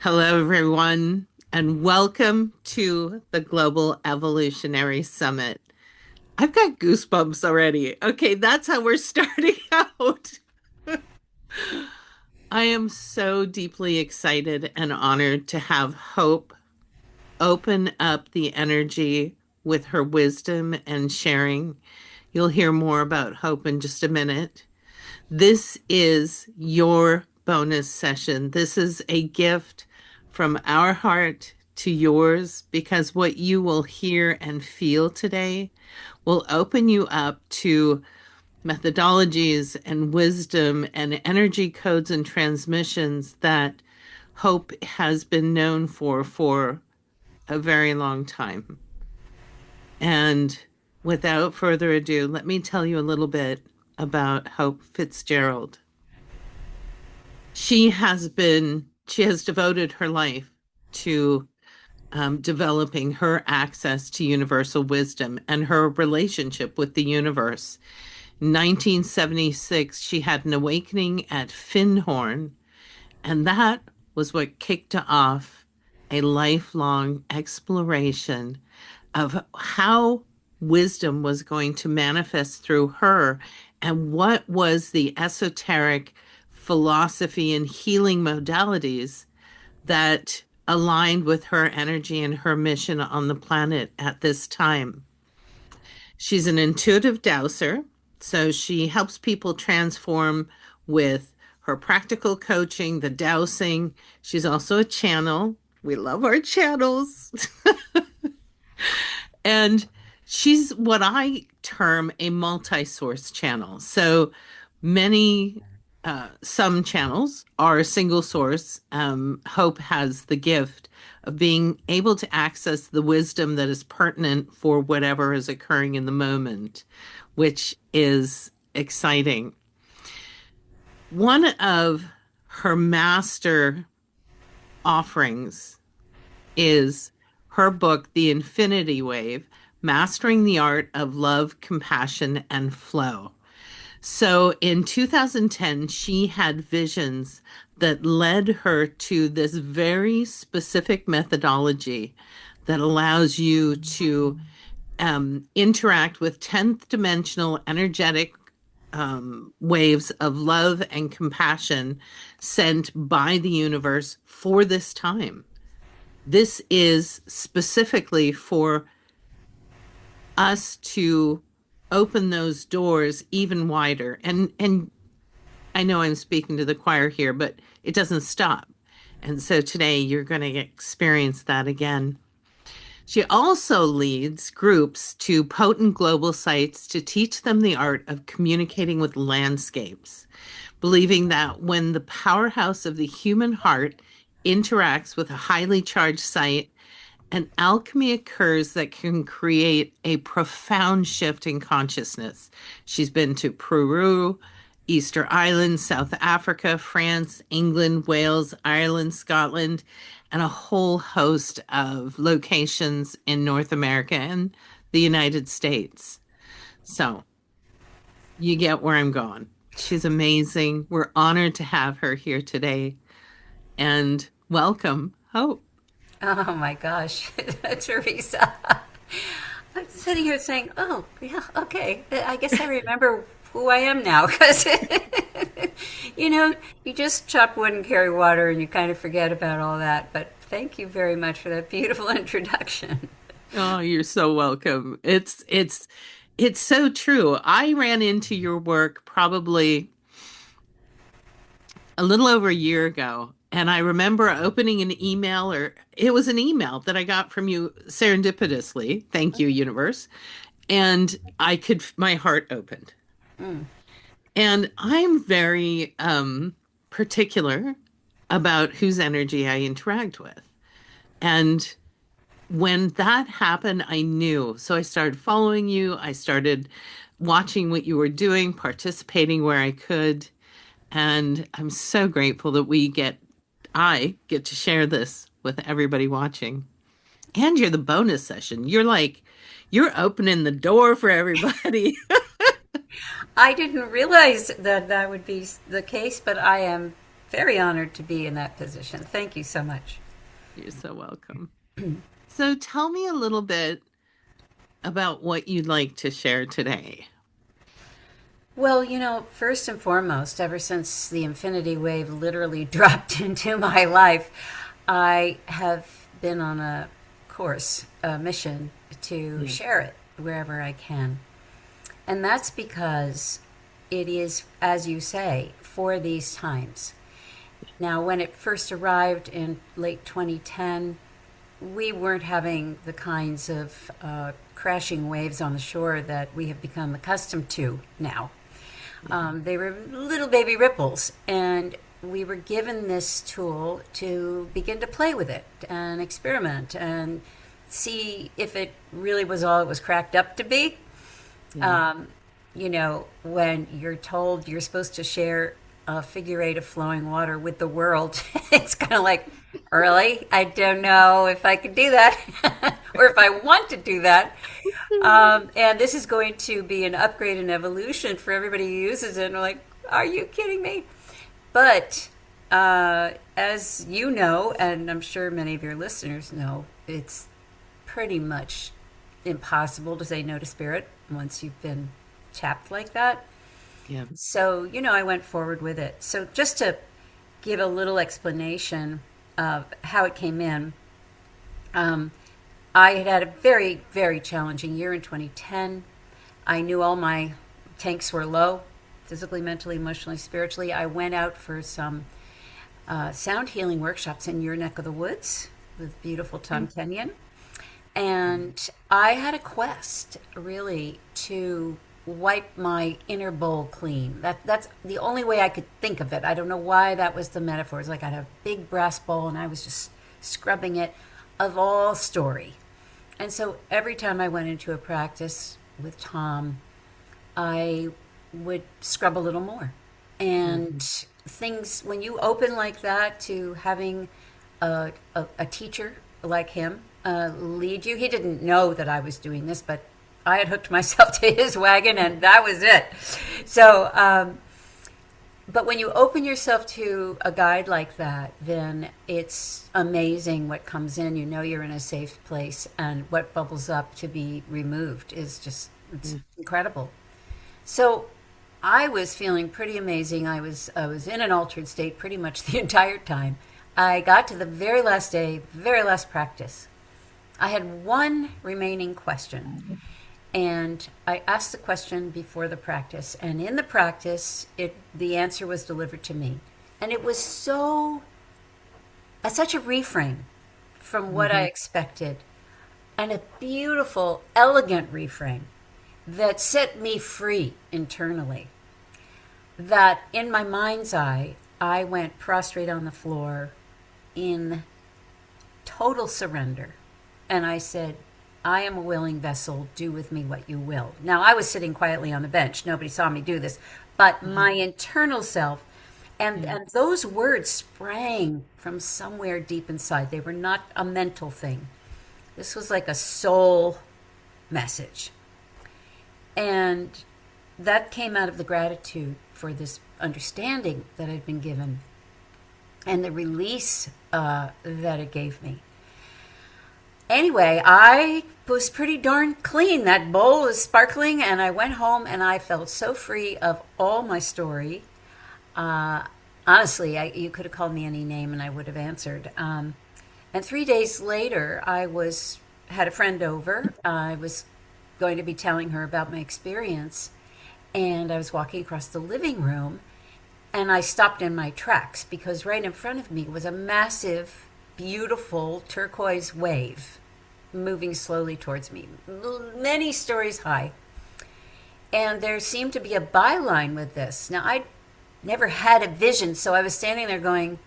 Hello, everyone, and welcome to the Global Evolutionary Summit. I've got goosebumps already. Okay, that's how we're starting out. I am so deeply excited and honored to have Hope open up the energy with her wisdom and sharing. You'll hear more about Hope in just a minute. This is your bonus session. This is a gift from our heart to yours because what you will hear and feel today will open you up to methodologies and wisdom and energy codes and transmissions that Hope has been known for a very long time. And without further ado, let me tell you a little bit about Hope Fitzgerald. She has devoted her life to developing her access to universal wisdom and her relationship with the universe. In 1976, she had an awakening at Findhorn, and that was what kicked off a lifelong exploration of how wisdom was going to manifest through her and what was the esoteric philosophy and healing modalities that aligned with her energy and her mission on the planet at this time. She's an intuitive dowser, so she helps people transform with her practical coaching, the dowsing. She's also a channel. We love our channels. And she's what I term a multi-source channel. So many, some channels are a single source. Hope has the gift of being able to access the wisdom that is pertinent for whatever is occurring in the moment, which is exciting. One of her master offerings is her book, The Infinity Wave, Mastering the Art of Love, Compassion, and Flow. So in 2010, she had visions that led her to this very specific methodology that allows you to interact with 10th dimensional energetic waves of love and compassion sent by the universe for this time. This is specifically for us to open those doors even wider. And I know I'm speaking to the choir here, but it doesn't stop. And so today you're going to experience that again. She also leads groups to potent global sites to teach them the art of communicating with landscapes, believing that when the powerhouse of the human heart interacts with a highly charged site, an alchemy occurs that can create a profound shift in consciousness. She's been to Peru, Easter Islands, South Africa, France, England, Wales, Ireland, Scotland, and a whole host of locations in North America and the United States. So you get where I'm going. She's amazing. We're honored to have her here today. And welcome, Hope. Oh my gosh, Teresa. I'm sitting here saying, oh, yeah, okay. I guess I remember who I am now because, you just chop wood and carry water and you kind of forget about all that. But thank you very much for that beautiful introduction. Oh, you're so welcome. It's so true. I ran into your work probably a little over a year ago, and I remember opening an email, or it was an email that I got from you serendipitously. Thank you, universe. And my heart opened. Mm. And I'm very particular about whose energy I interact with. And when that happened, I knew. So I started following you. I started watching what you were doing, participating where I could. And I'm so grateful that I get to share this with everybody watching. And you're the bonus session. You're opening the door for everybody. I didn't realize that that would be the case, but I am. very honored to be in that position. Thank you so much. You're so welcome. So tell me a little bit about what you'd like to share today. Well, first and foremost, ever since the Infinity Wave literally dropped into my life, I have been on a course, a mission to Mm. share it wherever I can. And that's because it is, as you say, for these times. Now, when it first arrived in late 2010, we weren't having the kinds of crashing waves on the shore that we have become accustomed to now. They were little baby ripples, and we were given this tool to begin to play with it and experiment and see if it really was all it was cracked up to be. Yeah. Um, when you're told you're supposed to share a figure eight of flowing water with the world, it's kind of like, really? I don't know if I could do that or if I want to do that. And this is going to be an upgrade and evolution for everybody who uses it. And we're like, are you kidding me? But as you know, and I'm sure many of your listeners know, it's pretty much impossible to say no to spirit once you've been tapped like that. Yeah. So, I went forward with it. So, just to give a little explanation of how it came in, I had a very, very challenging year in 2010. I knew all my tanks were low, physically, mentally, emotionally, spiritually. I went out for some sound healing workshops in your neck of the woods with beautiful Tom Kenyon. And I had a quest, really, to wipe my inner bowl clean. That's the only way I could think of it. I don't know why that was the metaphor. It's like I had a big brass bowl and I was just scrubbing it of all story. And so every time I went into a practice with Tom, I would scrub a little more. And things, when you open like that to having a teacher like him lead you, he didn't know that I was doing this, but I had hooked myself to his wagon and that was it. So, but when you open yourself to a guide like that, then it's amazing what comes in. You're in a safe place, and what bubbles up to be removed is just, it's incredible. So I was feeling pretty amazing. I was in an altered state pretty much the entire time. I got to the very last day, very last practice. I had one remaining question. And I asked the question before the practice, and in the practice, the answer was delivered to me, and it was such a reframe from what I expected, and a beautiful, elegant reframe that set me free internally. That in my mind's eye, I went prostrate on the floor in total surrender, and I said, I am a willing vessel, do with me what you will. Now, I was sitting quietly on the bench. Nobody saw me do this. But my internal self, and those words sprang from somewhere deep inside. They were not a mental thing. This was like a soul message. And that came out of the gratitude for this understanding that I'd been given and the release that it gave me. Anyway, I was pretty darn clean. That bowl was sparkling, and I went home and I felt so free of all my story. Honestly, you could have called me any name and I would have answered. And 3 days later, had a friend over. I was going to be telling her about my experience, and I was walking across the living room, and I stopped in my tracks because right in front of me was a massive, beautiful turquoise wave moving slowly towards me, many stories high. And there seemed to be a byline with this. Now, I never had a vision, so I was standing there going,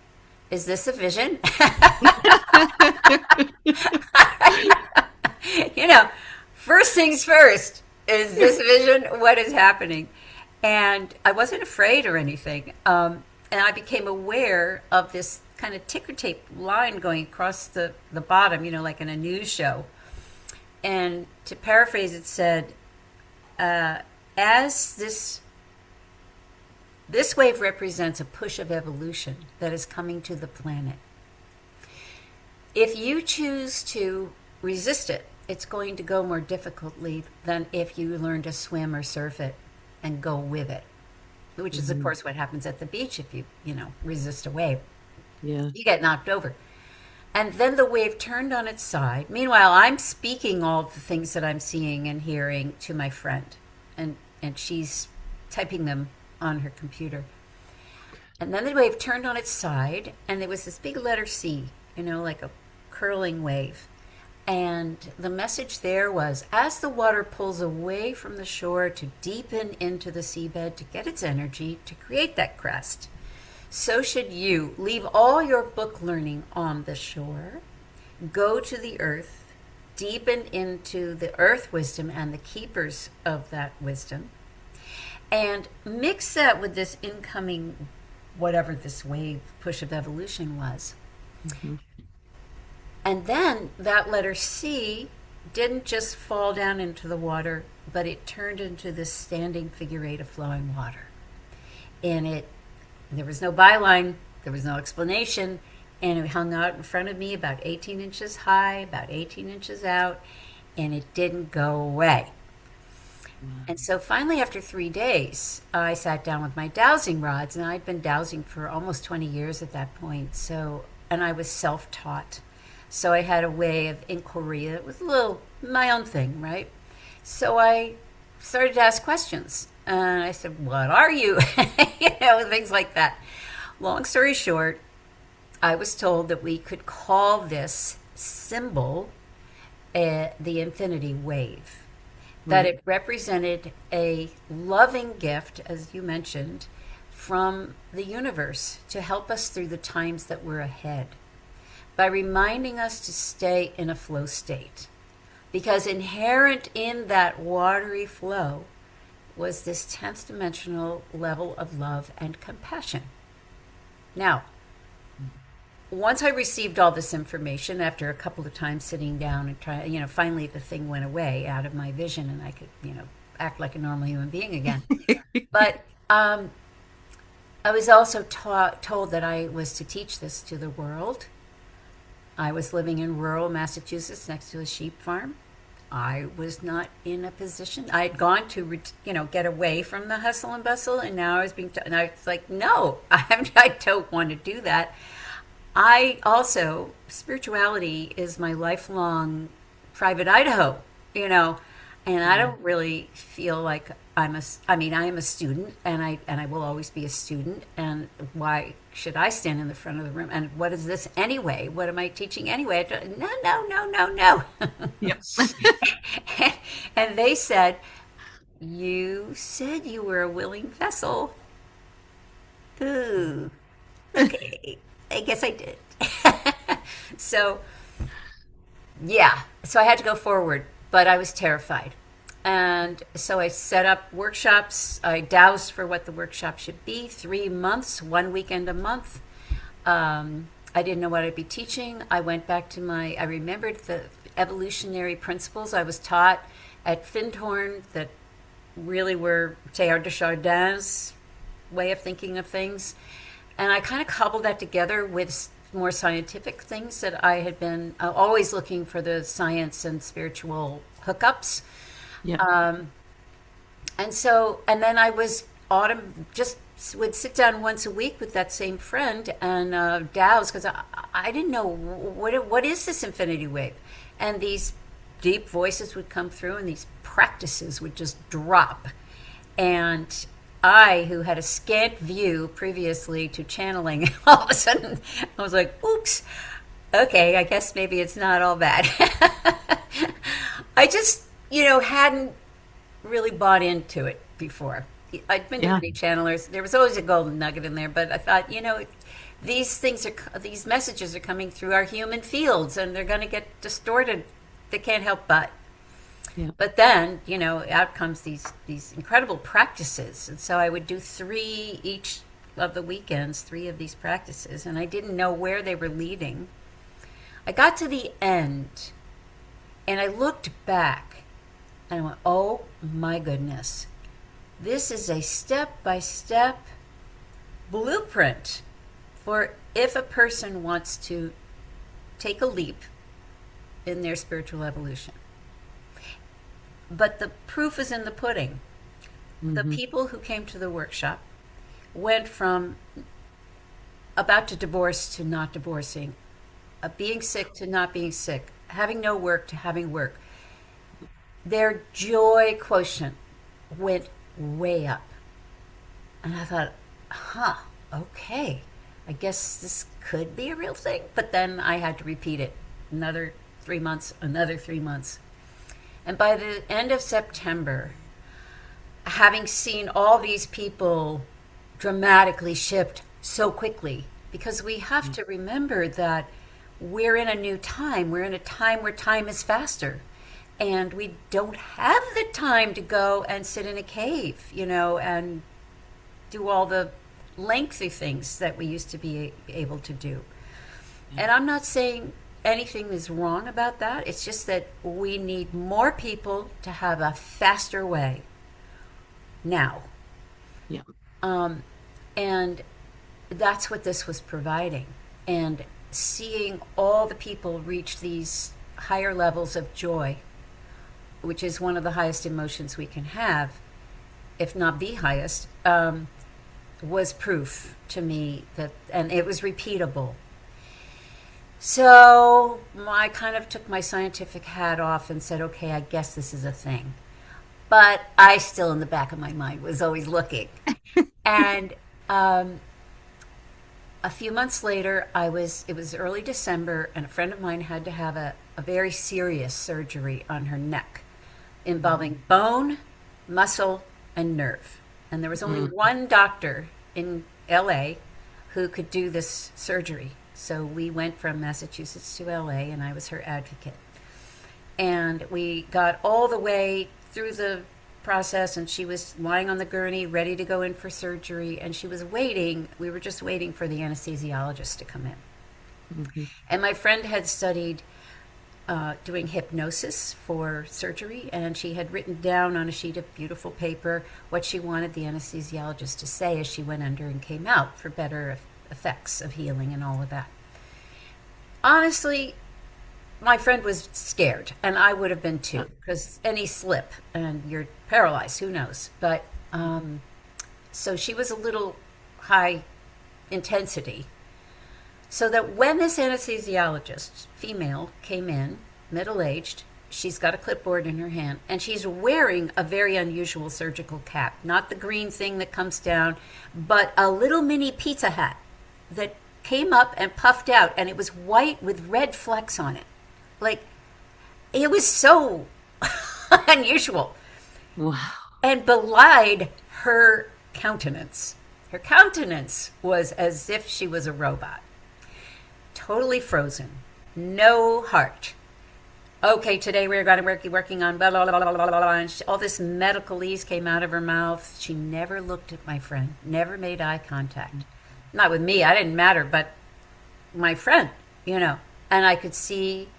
is this a vision? First things first, is this a vision? What is happening? And I wasn't afraid or anything. And I became aware of this kind of ticker tape line going across the bottom, like in a news show. And to paraphrase, it said, as this This wave represents a push of evolution that is coming to the planet. If you choose to resist it, it's going to go more difficultly than if you learn to swim or surf it and go with it, which is, of Hmm. course, what happens at the beach if you resist a wave. Yeah. You get knocked over. And then the wave turned on its side. Meanwhile, I'm speaking all the things that I'm seeing and hearing to my friend, and she's typing them on her computer. And then the wave turned on its side, and there was this big letter C, like a curling wave. And the message there was, as the water pulls away from the shore to deepen into the seabed to get its energy to create that crest, so should you leave all your book learning on the shore, go to the earth, deepen into the earth wisdom and the keepers of that wisdom, and mix that with this incoming, whatever this wave push of evolution was. Hmm. And then that letter C didn't just fall down into the water, but it turned into this standing figure eight of flowing water. And there was no byline, there was no explanation, and it hung out in front of me about 18 inches high, about 18 inches out, and it didn't go away. And so finally, after 3 days, I sat down with my dowsing rods, and I'd been dowsing for almost 20 years at that point. And I was self-taught. So I had a way of inquiry that was a little my own thing, right? So I started to ask questions. And I said, "What are you?" Things like that. Long story short, I was told that we could call this symbol the Infinity Wave, that Right. it represented a loving gift, as you mentioned, from the universe to help us through the times that we're ahead by reminding us to stay in a flow state. Because inherent in that watery flow was this 10th dimensional level of love and compassion. Now, once I received all this information after a couple of times sitting down and trying, finally the thing went away out of my vision and I could, act like a normal human being again. But I was also told that I was to teach this to the world. I was living in rural Massachusetts next to a sheep farm. I was not in a position. I had gone to, get away from the hustle and bustle, and now I was and I was like, no, I don't want to do that. I also, spirituality is my lifelong private Idaho, and I Yeah. don't really feel like I am a student, and I will always be a student. And why should I stand in the front of the room? And what is this anyway? What am I teaching anyway? No, no, no, no, no. Yep. And they said, "You said you were a willing vessel." Ooh, okay. I guess I did. So, yeah. So I had to go forward, but I was terrified. And so I set up workshops. I dowsed for what the workshop should be 3 months, one weekend a month. I didn't know what I'd be teaching. I remembered the evolutionary principles I was taught at Findhorn that really were Teilhard de Chardin's way of thinking of things. And I kind of cobbled that together with more scientific things that I had been always looking for the science and spiritual hookups. Yep. And then I was just would sit down once a week with that same friend and douse because I didn't know what is this infinity wave, and these deep voices would come through and these practices would just drop, and I, who had a scant view previously to channeling, all of a sudden I was like, "Oops, okay, I guess maybe it's not all bad." I just hadn't really bought into it before. I'd been to Yeah. many channelers. There was always a golden nugget in there, but I thought, these messages are coming through our human fields, and they're going to get distorted. They can't help but. Yeah. But then, out comes these incredible practices, and so I would do 3 each of the weekends, 3 of these practices, and I didn't know where they were leading. I got to the end, and I looked back, and I went, "Oh my goodness. This is a step by step blueprint for if a person wants to take a leap in their spiritual evolution. But the proof is in the pudding. The Hmm. people who came to the workshop went from about to divorce to not divorcing, being sick to not being sick, having no work to having work. Their joy quotient went way up. And I thought, huh, okay, I guess this could be a real thing. But then I had to repeat it another 3 months, another 3 months. And by the end of September, having seen all these people dramatically shift so quickly, because we have to remember that we're in a new time. We're in a time where time is faster. And we don't have the time to go and sit in a cave, and do all the lengthy things that we used to be able to do. And I'm not saying anything is wrong about that. It's just that we need more people to have a faster way now. Yeah. And that's what this was providing. And seeing all the people reach these higher levels of joy, which is one of the highest emotions we can have, if not the highest, was proof to me that, and it was repeatable. So I kind of took my scientific hat off and said, okay, I guess this is a thing. But I still, in the back of my mind, was always looking. And a few months later, it was early December, and a friend of mine had to have a very serious surgery on her neck involving bone, muscle, and nerve. And there was only one doctor in LA who could do this surgery. So we went from Massachusetts to LA, and I was her advocate. And we got all the way through the process, and she was lying on the gurney ready to go in for surgery, and she was waiting. We were just waiting for the anesthesiologist to come in. Hmm. And my friend had studied doing hypnosis for surgery, and she had written down on a sheet of beautiful paper what she wanted the anesthesiologist to say as she went under and came out for better effects of healing and all of that. Honestly, my friend was scared, and I would have been too, because any slip and you're paralyzed, who knows? But so she was a little high intensity. So that when this anesthesiologist, female, came in, middle-aged, she's got a clipboard in her hand, and she's wearing a very unusual surgical cap. Not the green thing that comes down, but a little mini pizza hat that came up and puffed out, and it was white with red flecks on it. Like, it was so unusual Wow. and belied her countenance. Her countenance was as if she was a robot. Totally frozen, no heart. Okay, today we're going to be working on blah, blah, blah, blah, blah, blah. And all this medicalese came out of her mouth. She never looked at my friend, never made eye contact. Not with me, I didn't matter, but my friend, And I could see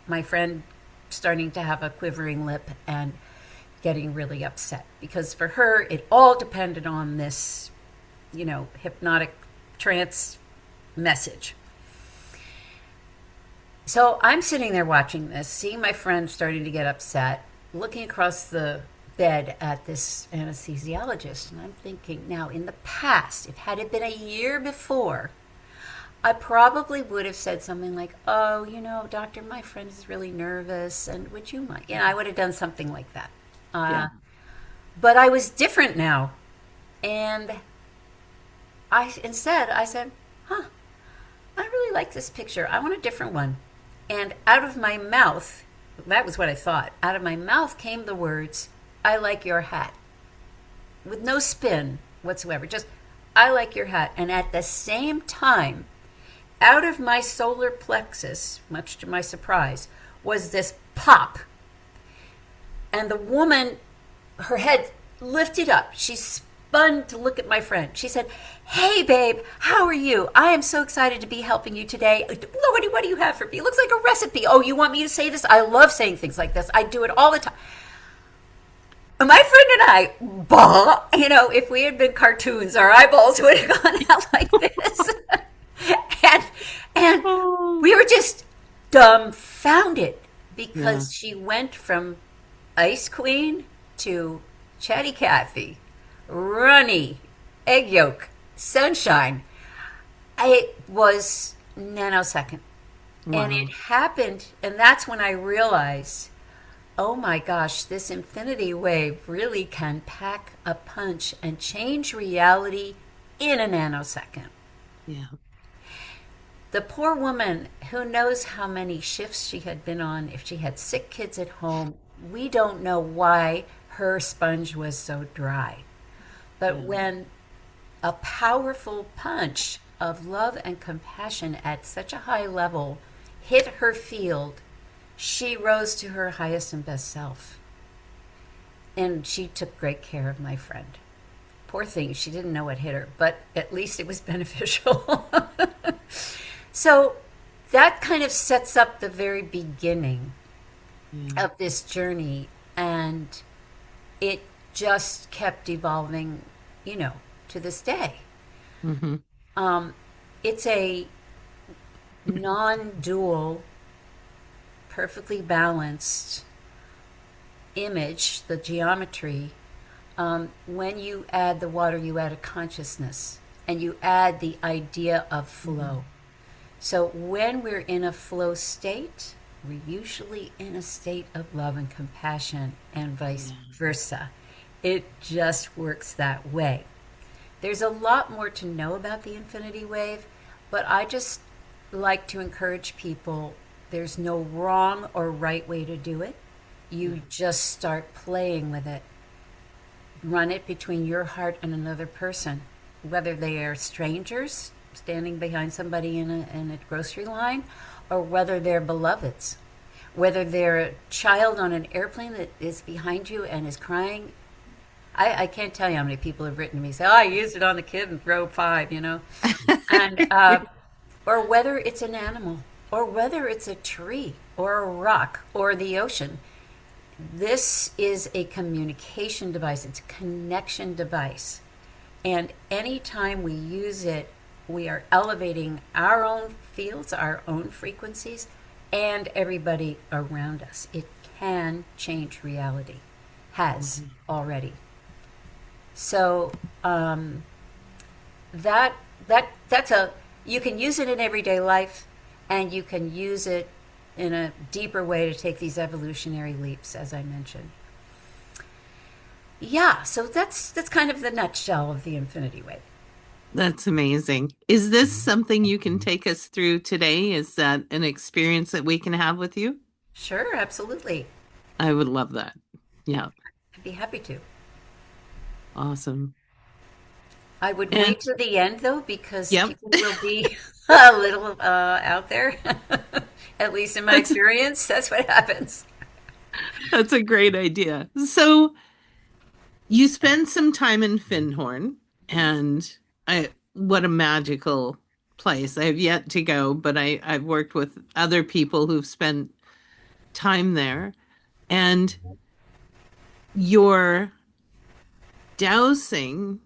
my friend starting to have a quivering lip and getting really upset. Because for her, it all depended on this, hypnotic trance message. So I'm sitting there watching this, seeing my friend starting to get upset, looking across the bed at this anesthesiologist, and I'm thinking, now in the past, if had it been a year before, I probably would have said something like, oh, doctor, my friend is really nervous, and would you mind? I would have done something like that. Yeah. But I was different now, and I said, huh, I really like this picture. I want a different one. And out of my mouth, that was what I thought, out of my mouth came the words, I like your hat. With no spin whatsoever, just, I like your hat. And at the same time, out of my solar plexus, much to my surprise, was this pop. And the woman, her head lifted up. She spun to look at my friend. She said, hey, babe, how are you? I am so excited to be helping you today. What do you have for me? It looks like a recipe. Oh, you want me to say this? I love saying things like this. I do it all the time. My friend and I, bah, if we had been cartoons, our eyeballs would have gone out like this. and, and Oh, we were just dumbfounded yeah. because she went from Ice Queen to Chatty Cathy, Runny, Egg Yolk, Sunshine. It was nanosecond. And it Wow. happened, and that's when I realized, oh my gosh, this infinity wave really can pack a punch and change reality in a nanosecond. Yeah. The poor woman, who knows how many shifts she had been on, if she had sick kids at home, we don't know why her sponge was so dry. But Yeah. when a powerful punch of love and compassion at such a high level hit her field, she rose to her highest and best self. And she took great care of my friend. Poor thing, she didn't know what hit her, but at least it was beneficial. So that kind of sets up the very beginning Yeah. of this journey. And it just kept evolving, to this day. Hmm. Um, it's a non dual, perfectly balanced image, the geometry. When you add the water, you add a consciousness and you add the idea of flow. So when we're in a flow state, we're usually in a state of love and compassion, and vice Yeah. versa. It just works that way. There's a lot more to know about the infinity wave, but I just like to encourage people, there's no wrong or right way to do it. Yeah. You just start playing with it. Run it between your heart and another person, whether they are strangers standing behind somebody in a grocery line, or whether they're beloveds, whether they're a child on an airplane that is behind you and is crying. I can't tell you how many people have written to me say, "Oh, I used it on the kid in row 5," and or whether it's an animal, or whether it's a tree, or a rock, or the ocean. This is a communication device. It's a connection device. And anytime we use it, we are elevating our own fields, our own frequencies, and everybody around us. It can change reality, has Mhm. already. So that that's a you can use it in everyday life, and you can use it in a deeper way to take these evolutionary leaps, as I mentioned. Yeah, so that's kind of the nutshell of the infinity wave. That's amazing. Is this something you can take us through today? Is that an experience that we can have with you? Sure, absolutely. I would love that. Yeah. I'd be happy to. Awesome. I would And wait to the end though, because yep, people will be a little out there. At least in my that's experience, that's what happens. that's a great idea. So you spend some time in Findhorn, and what a magical place. I have yet to go, but I've worked with other people who've spent time there. And your dowsing,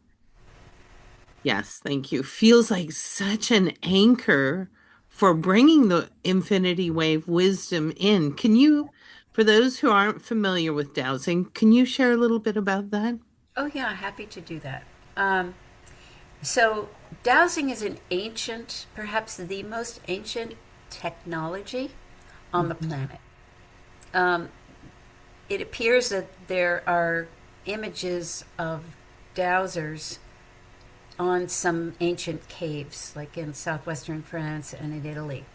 yes, thank you, feels like such an anchor for bringing the infinity wave wisdom in. Can you, for those who aren't familiar with dowsing, can you share a little bit about that? Oh yeah, happy to do that. Um, so dowsing is an ancient, perhaps the most ancient technology on the Mhm. planet. Um, it appears that there are images of dowsers on some ancient caves, like in southwestern France and in Italy.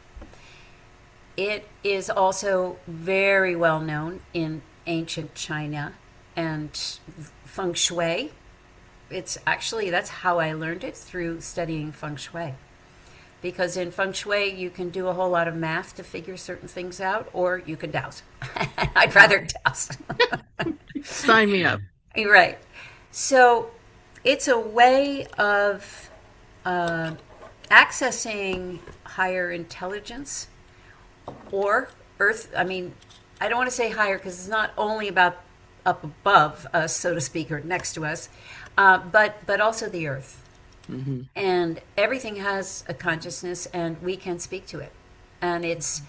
It is also very well known in ancient China and feng shui. It's actually, that's how I learned it, through studying feng shui. Because in feng shui, you can do a whole lot of math to figure certain things out, or you can douse. I'd rather douse. Sign me up. You're right. So it's a way of uh, accessing higher intelligence, or earth. I mean, I don't want to say higher, because it's not only about up above us, so to speak, or next to us, but also the earth. Hmm. And everything has a consciousness, and we can speak to it. And it's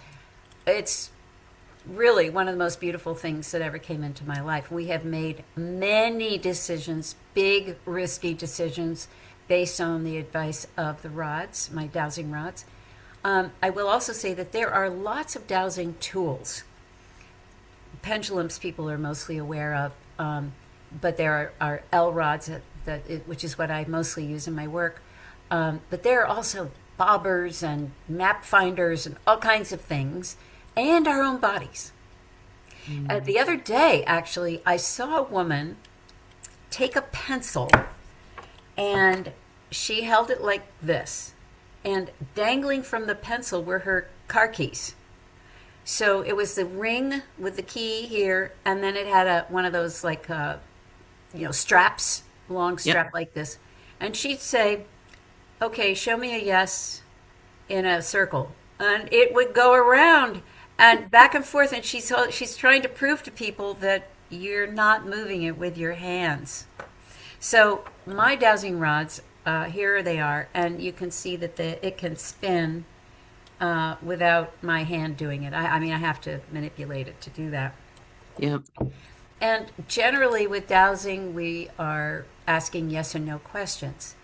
really one of the most beautiful things that ever came into my life. We have made many decisions, big, risky decisions, based on the advice of the rods, my dowsing rods. I will also say that there are lots of dowsing tools. Pendulums people are mostly aware of, but there are L rods which is what I mostly use in my work. But there are also bobbers and map finders and all kinds of things, and our own bodies. Mm. The other day, actually, I saw a woman take a pencil and she held it like this, and dangling from the pencil were her car keys. So it was the ring with the key here, and then it had one of those like straps, long Yep. strap like this. And she'd say, "Okay, show me a yes in a circle," and it would go around and back and forth. And she's trying to prove to people that you're not moving it with your hands. So my dowsing rods, here they are, and you can see that it can spin without my hand doing it. I mean, I have to manipulate it to do that. Yep. And generally, with dowsing, we are asking yes and no questions.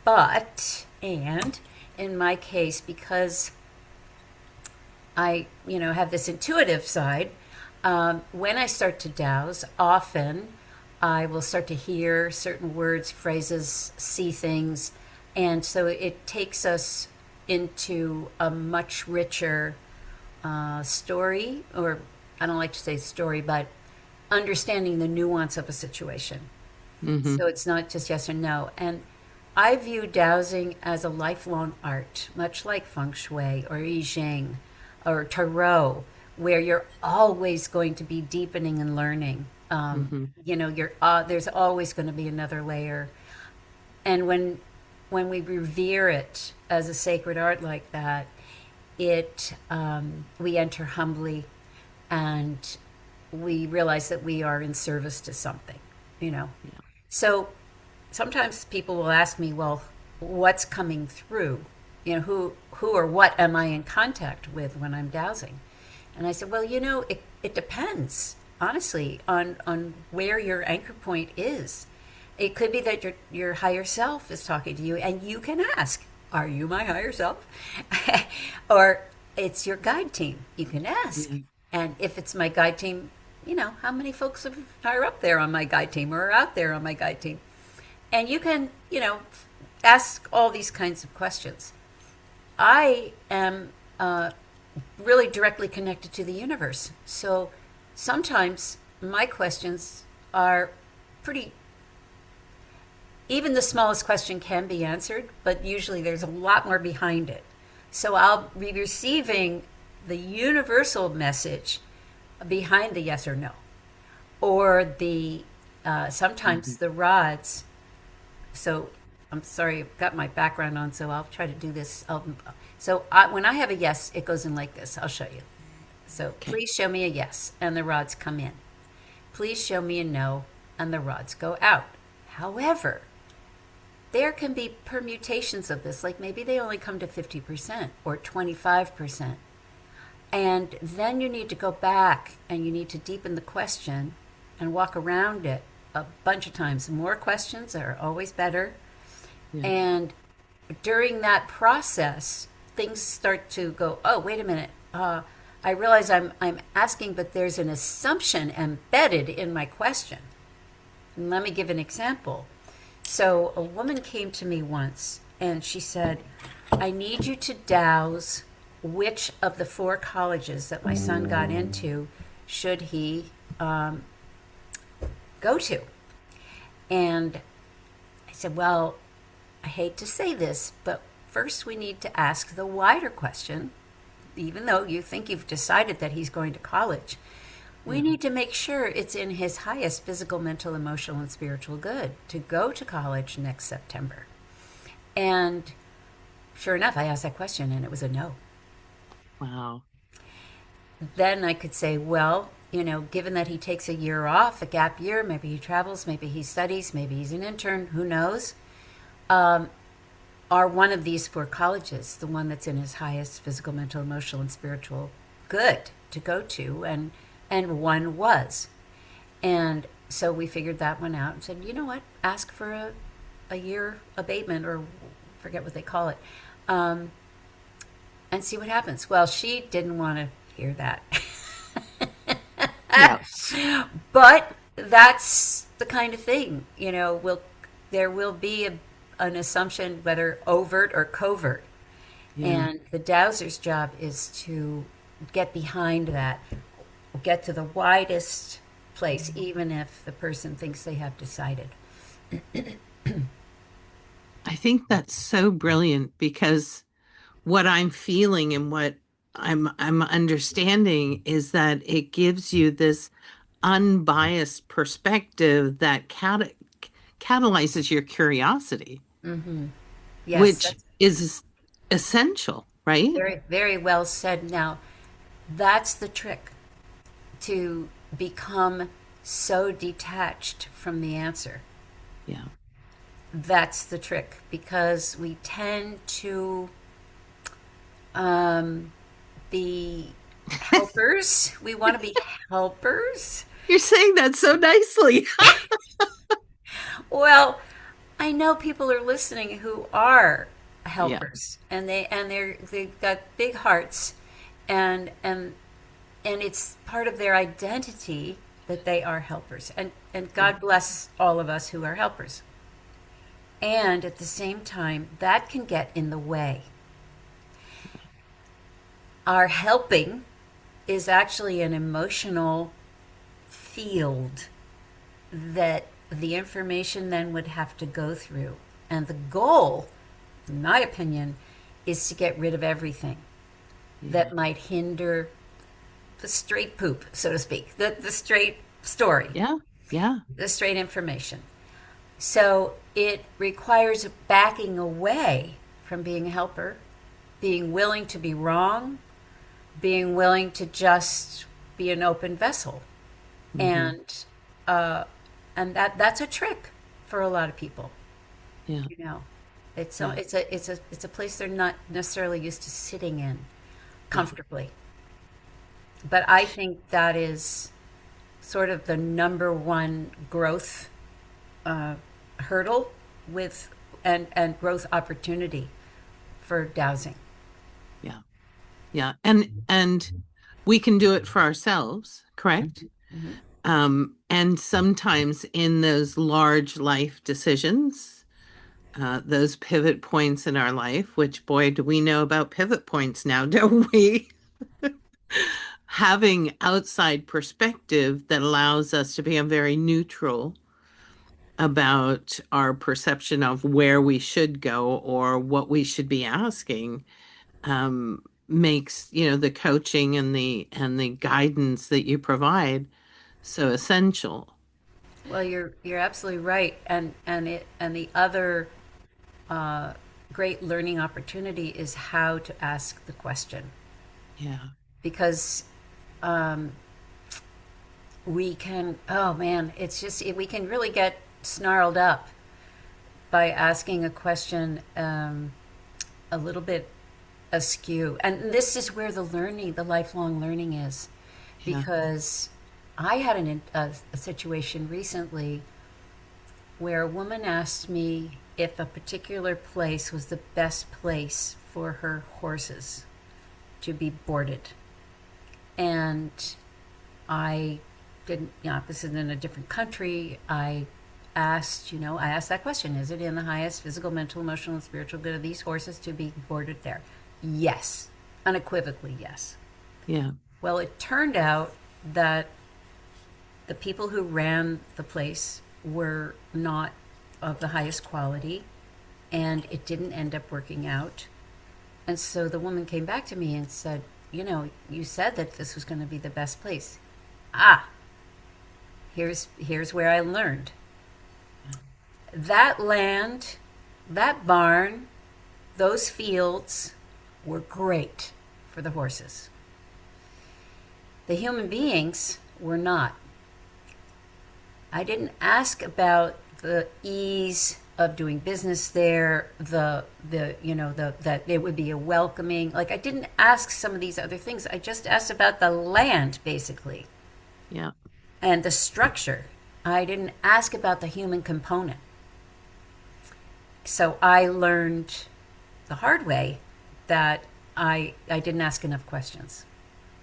But, and in my case, because I, have this intuitive side, when I start to douse, often I will start to hear certain words, phrases, see things. And so it takes us into a much richer story, or I don't like to say story, but understanding the nuance of a situation. Hmm. So it's not just yes or no. And I view dowsing as a lifelong art, much like feng shui or I Ching or tarot, where you're always going to be deepening and learning. Hmm. There's always going to be another layer. And when we revere it as a sacred art like that, we enter humbly, and we realize that we are in service to something, you know. Yeah. So sometimes people will ask me, well, what's coming through? Who or what am I in contact with when I'm dowsing? And I said, well, it depends, honestly, on where your anchor point is. It could be that your higher self is talking to you, and you can ask, are you my higher self? Or it's your guide team. You can ask. Yeah. And if it's my guide team, how many folks are up there on my guide team or are out there on my guide team? And you can, ask all these kinds of questions. I am really directly connected to the universe. So sometimes my questions are pretty, even the smallest question can be answered, but usually there's a lot more behind it. So I'll be receiving the universal message behind the yes or no, or the Hmm. sometimes the rods. So I'm sorry, I've got my background on, so I'll try to do this. When I have a yes, it goes in like this. I'll show you. So Okay. please show me a yes, and the rods come in. Please show me a no, and the rods go out. However, there can be permutations of this, like maybe they only come to 50% or 25%. And then you need to go back and you need to deepen the question and walk around it a bunch of times. More questions are always better. Yeah. And during that process, things start to go, oh, wait a minute. I realize I'm asking, but there's an assumption embedded in my question. And let me give an example. So a woman came to me once and she said, I need you to douse which of the four colleges that my son got into should he go to. And I said, well, I hate to say this, but first we need to ask the wider question. Even though you think you've decided that he's going to college, we Hmm. need to make sure it's in his highest physical, mental, emotional, and spiritual good to go to college next September. And sure enough, I asked that question and it was a no. Wow. Then I could say, well, given that he takes a year off, a gap year, maybe he travels, maybe he studies, maybe he's an intern, who knows, are one of these four colleges the one that's in his highest physical, mental, emotional, and spiritual good to go to? And one was. And so we figured that one out and said, you know what, ask for a year abatement, or forget what they call it, and see what happens. Well, she didn't want to hear that. Yeah. But that's the kind of thing, there will be an assumption, whether overt or covert. Yeah. And the Dowser's job is to get behind that, get to the widest place, even if the person thinks they have decided. I think that's so brilliant because what I'm feeling and what I'm understanding is that it gives you this unbiased perspective that catalyzes your curiosity, Yes, which that's is essential, right? very, very well said. Now, that's the trick, to become so detached from the answer. Yeah. That's the trick, because we tend to be helpers. We want to be helpers. You're saying that so nicely. Well, I know people are listening who are Yeah. helpers, and they've got big hearts, and it's part of their identity that they are helpers. And Yeah. God bless all of us who are helpers. And at the same time, that can get in the way. Our helping is actually an emotional field that the information then would have to go through. And the goal, in my opinion, is to get rid of everything Yeah. that might hinder the straight poop, so to speak, the straight story, Yeah. Yeah. the straight information. So it requires backing away from being a helper, being willing to be wrong, being willing to just be an open vessel. Hmm. And uh, and that's a trick for a lot of people. Yeah. You know, it's Yeah. it's a place they're not necessarily used to sitting in Yeah. comfortably. But I think that is sort of the number one growth uh, hurdle with and growth opportunity for dowsing. Yeah. Yeah. And we can do it for ourselves, correct? Mhm. And sometimes in those large life decisions, those pivot points in our life, which boy, do we know about pivot points now, don't we? Having outside perspective that allows us to become very neutral about our perception of where we should go or what we should be asking, makes, the coaching and the guidance that you provide so essential. Well, you're absolutely right, and the other uh, great learning opportunity is how to ask the question, Yeah. because um, we can, oh man, we can really get snarled up by asking a question a little bit askew. And this is where the lifelong learning is. Yeah. Because I had a situation recently where a woman asked me if a particular place was the best place for her horses to be boarded. And I didn't, this is in a different country. I asked that question: is it in the highest physical, mental, emotional, and spiritual good of these horses to be boarded there? Yes, unequivocally, yes. Yeah. Well, it turned out that the people who ran the place were not of the highest quality, and it didn't end up working out. And so the woman came back to me and said, you said that this was going to be the best place. Ah, here's where I learned. That land, that barn, those fields were great for the horses. The human beings were not. I didn't ask about the ease of doing business there, the you know the that it would be a welcoming. Like I didn't ask some of these other things. I just asked about the land basically Yeah. and the structure. I didn't ask about the human component. So I learned the hard way that I didn't ask enough questions.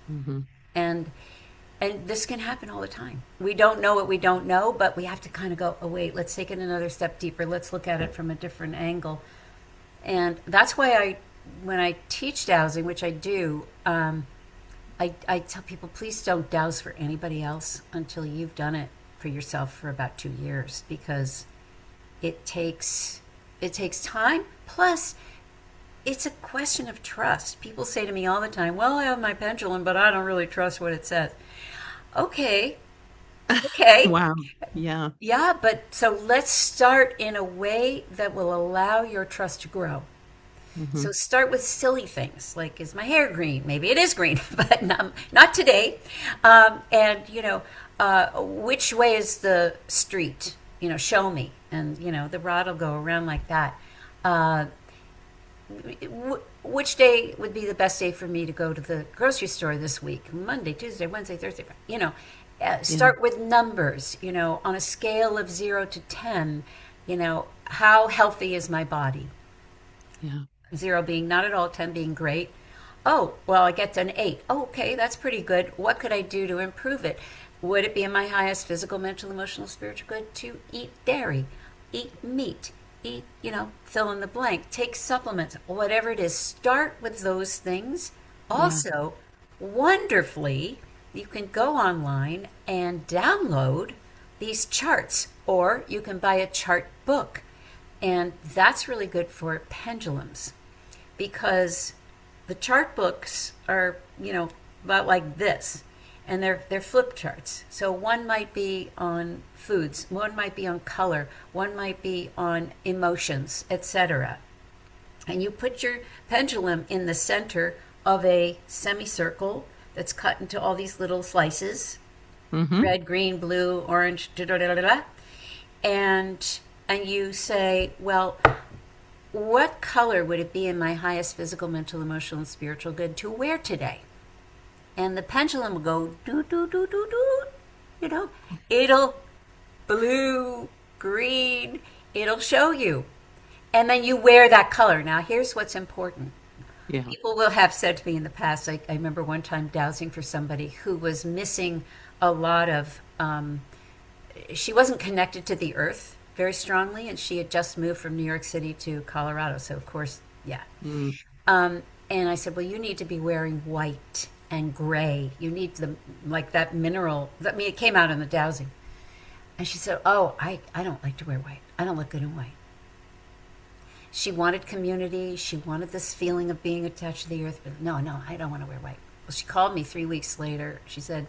Hmm. And and this can happen all the time. We don't know what we don't know, but we have to kind of go, oh wait, let's take it another step deeper. Let's look at it from a different angle. And that's why when I teach dowsing, which I do, I tell people, please don't douse for anybody else until you've done it for yourself for about 2 years, because it takes it takes time. Plus, it's a question of trust. People say to me all the time, well, I have my pendulum, but I don't really trust what it says. Okay, okay. Wow. Yeah. Yeah, but so let's start in a way that will allow your trust to grow. Hmm. So start with silly things like, is my hair green? Maybe it is green, but not today. And, which way is the street? Show me. And, the rod will go around like that. Uh, which day would be the best day for me to go to the grocery store this week? Monday, Tuesday, Wednesday, Thursday. Yeah. Start with numbers, on a scale of 0 to 10, how healthy is my body? Yeah. 0 being not at all, 10 being great. Oh, well, I get to an 8. Oh, okay, that's pretty good. What could I do to improve it? Would it be in my highest physical, mental, emotional, spiritual good to eat dairy, eat meat, eat, fill in the blank, take supplements, whatever it is? Start with those things. Yeah. Also, wonderfully, you can go online and download these charts, or you can buy a chart book. And that's really good for pendulums because the chart books are, about like this, and they're flip charts. So one might be on foods, one might be on color, one might be on emotions, etc. And you put your pendulum in the center of a semicircle that's cut into all these little slices, Hmm. red, green, blue, orange, da da da da da, and and you say, well, what color would it be in my highest physical, mental, emotional, and spiritual good to wear today? And the pendulum will go do do do do do. You know, it'll blue, green. It'll show you, and then you wear that color. Now, here's what's important. Yeah. People will have said to me in the past. I remember one time dowsing for somebody who was missing a lot of. She wasn't connected to the earth very strongly, and she had just moved from New York City to Colorado. So, of course, yeah. Mm. And I said, well, you need to be wearing white and gray. You need like that mineral. I mean, it came out in the dowsing. And she said, oh, I don't like to wear white. I don't look good in white. She wanted community. She wanted this feeling of being attached to the earth. But no, I don't want to wear white. Well, she called me 3 weeks later. She said,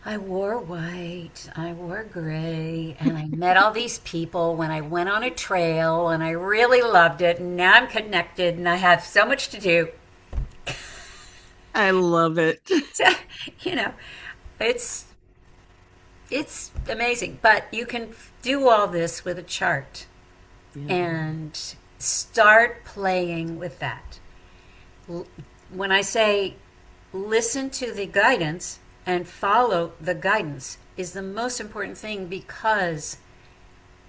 I wore white, I wore gray, and I met all these people when I went on a trail, and I really loved it. And now I'm connected, and I have so much to do. I love it. So, you know, it's it's amazing. But you can do all this with a chart Yeah. and start playing with that. When I say listen to the guidance and follow the guidance is the most important thing because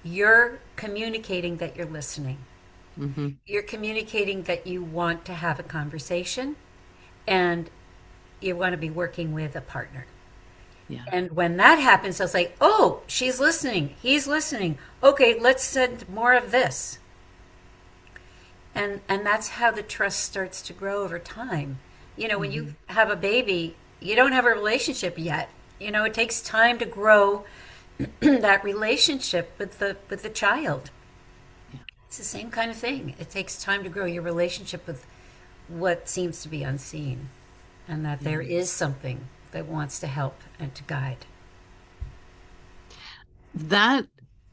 you're communicating that you're listening. Hmm. You're communicating that you want to have a conversation and you want to be working with a partner. Yeah. And when that happens, I was like, oh, she's listening. He's listening. Okay, let's send more of this. And that's how the trust starts to grow over time. When you Hmm. have a baby, you don't have a relationship yet. It takes time to grow that relationship with the child. Yeah. It's the same kind of thing. It takes time to grow your relationship with what seems to be unseen, and that there Yeah. is something that wants to help and to guide. That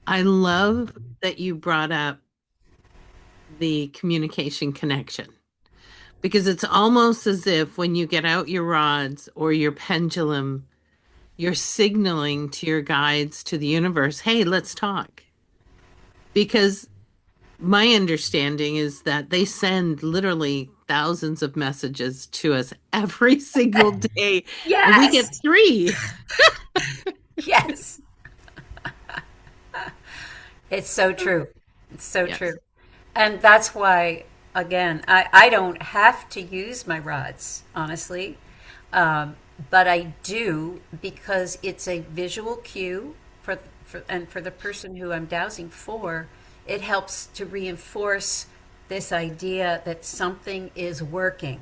I love that you brought up the communication connection because it's almost as if when you get out your rods or your pendulum, you're signaling to your guides, to the universe, hey, let's talk. Because my understanding is that they send literally thousands of messages to us every single day, and we get Yes. three. Yes. It's so true. It's so true. Yes. And that's why, again, I don't have to use my rods, honestly. But I do because it's a visual cue and for the person who I'm dowsing for, it helps to reinforce this idea that something is working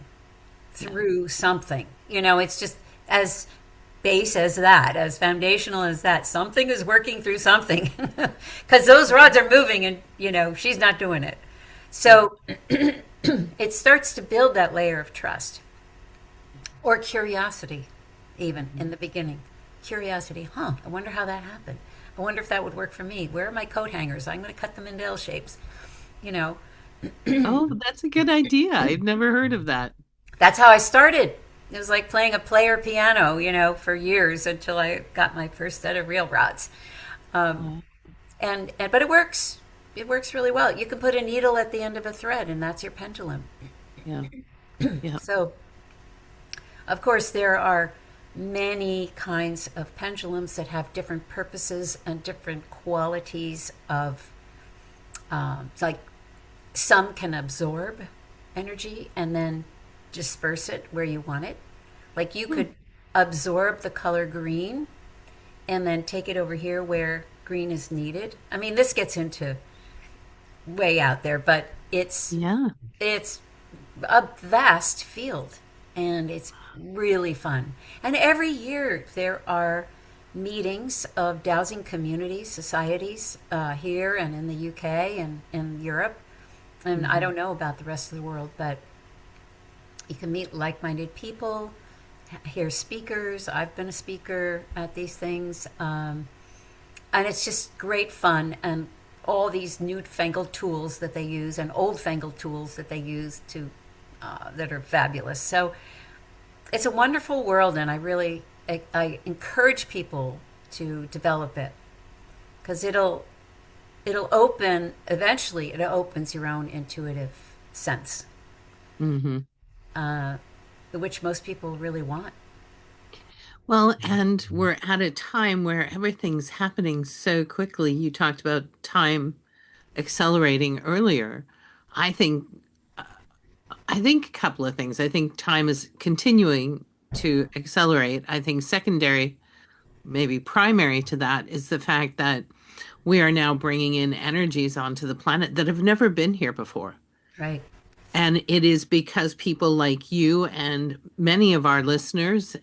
Yeah. through something. You know, it's just as base as that, as foundational as that. Something is working through something because those rods are moving and, you know, she's not doing it. Yeah. So it starts to build that layer of trust or curiosity, even in the beginning. Curiosity, huh? I wonder how that happened. I wonder if that would work for me. Where are my coat hangers? I'm going to cut them into L shapes. You know, Oh, that's a good idea. I've never heard of that. that's how I started. It was like playing a player piano, you know, for years until I got my first set of real rods. Um, Oh, and but it works. It works really well. You can put a needle at the end of a thread, and that's your pendulum. yeah. Yeah. So, of course, there are many kinds of pendulums that have different purposes and different qualities of, like some can absorb energy and then disperse it where you want it. Like you Hmm. could absorb the color green and then take it over here where green is needed. I mean, this gets into way out there, but Yeah. it's a vast field and it's really fun. And every year there are meetings of dowsing communities, societies here and in the UK and in Europe. And I Hmm. don't know about the rest of the world, but you can meet like minded people, hear speakers. I've been a speaker at these things. And it's just great fun. And all these newfangled tools that they use and old fangled tools that they use to that are fabulous. So it's a wonderful world, and I encourage people to develop it because it'll open eventually. It opens your own intuitive sense, Hmm. uh, which most people really want. Well, and we're at a time where everything's happening so quickly. You talked about time accelerating earlier. I think I think a couple of things. I think time is continuing to accelerate. I think secondary, maybe primary to that, is the fact that we are now bringing in energies onto the planet that have never been here before. Right. And it is because people like you and many of our listeners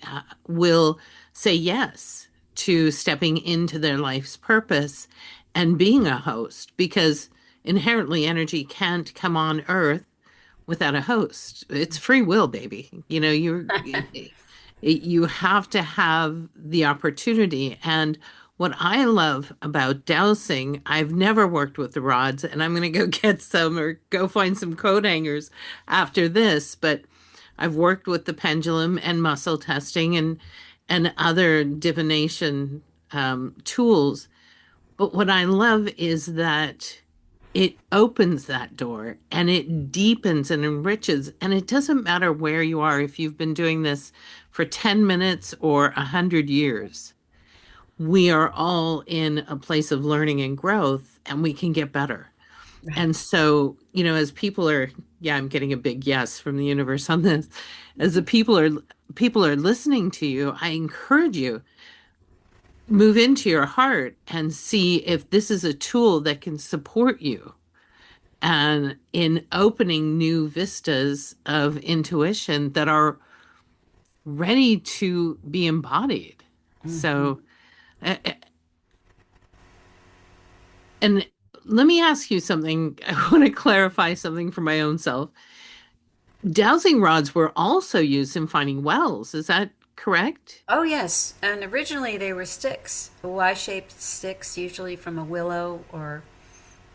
will say yes to stepping into their life's purpose and being a host, because inherently energy can't come on Earth without a host. It's free will, baby. You know, you have to have the opportunity. And what I love about dowsing, I've never worked with the rods, and I'm going to go get some or go find some coat hangers after this, but I've worked with the pendulum and muscle testing and other divination tools. But what I love is that it opens that door and it deepens and enriches. And it doesn't matter where you are, if you've been doing this for 10 minutes or 100 years, we are all in a place of learning and growth and we can get better. Right. And so, as people are, yeah, I'm getting a big yes from the universe on this. As the people are listening to you, I encourage you move into your heart and see if this is a tool that can support you and in opening new vistas of intuition that are ready to be embodied. So, uh, uh, and let me ask you something. I want to clarify something for my own self. Dowsing rods were also used in finding wells. Is that correct? Oh, yes. And originally they were sticks, Y shaped sticks, usually from a willow,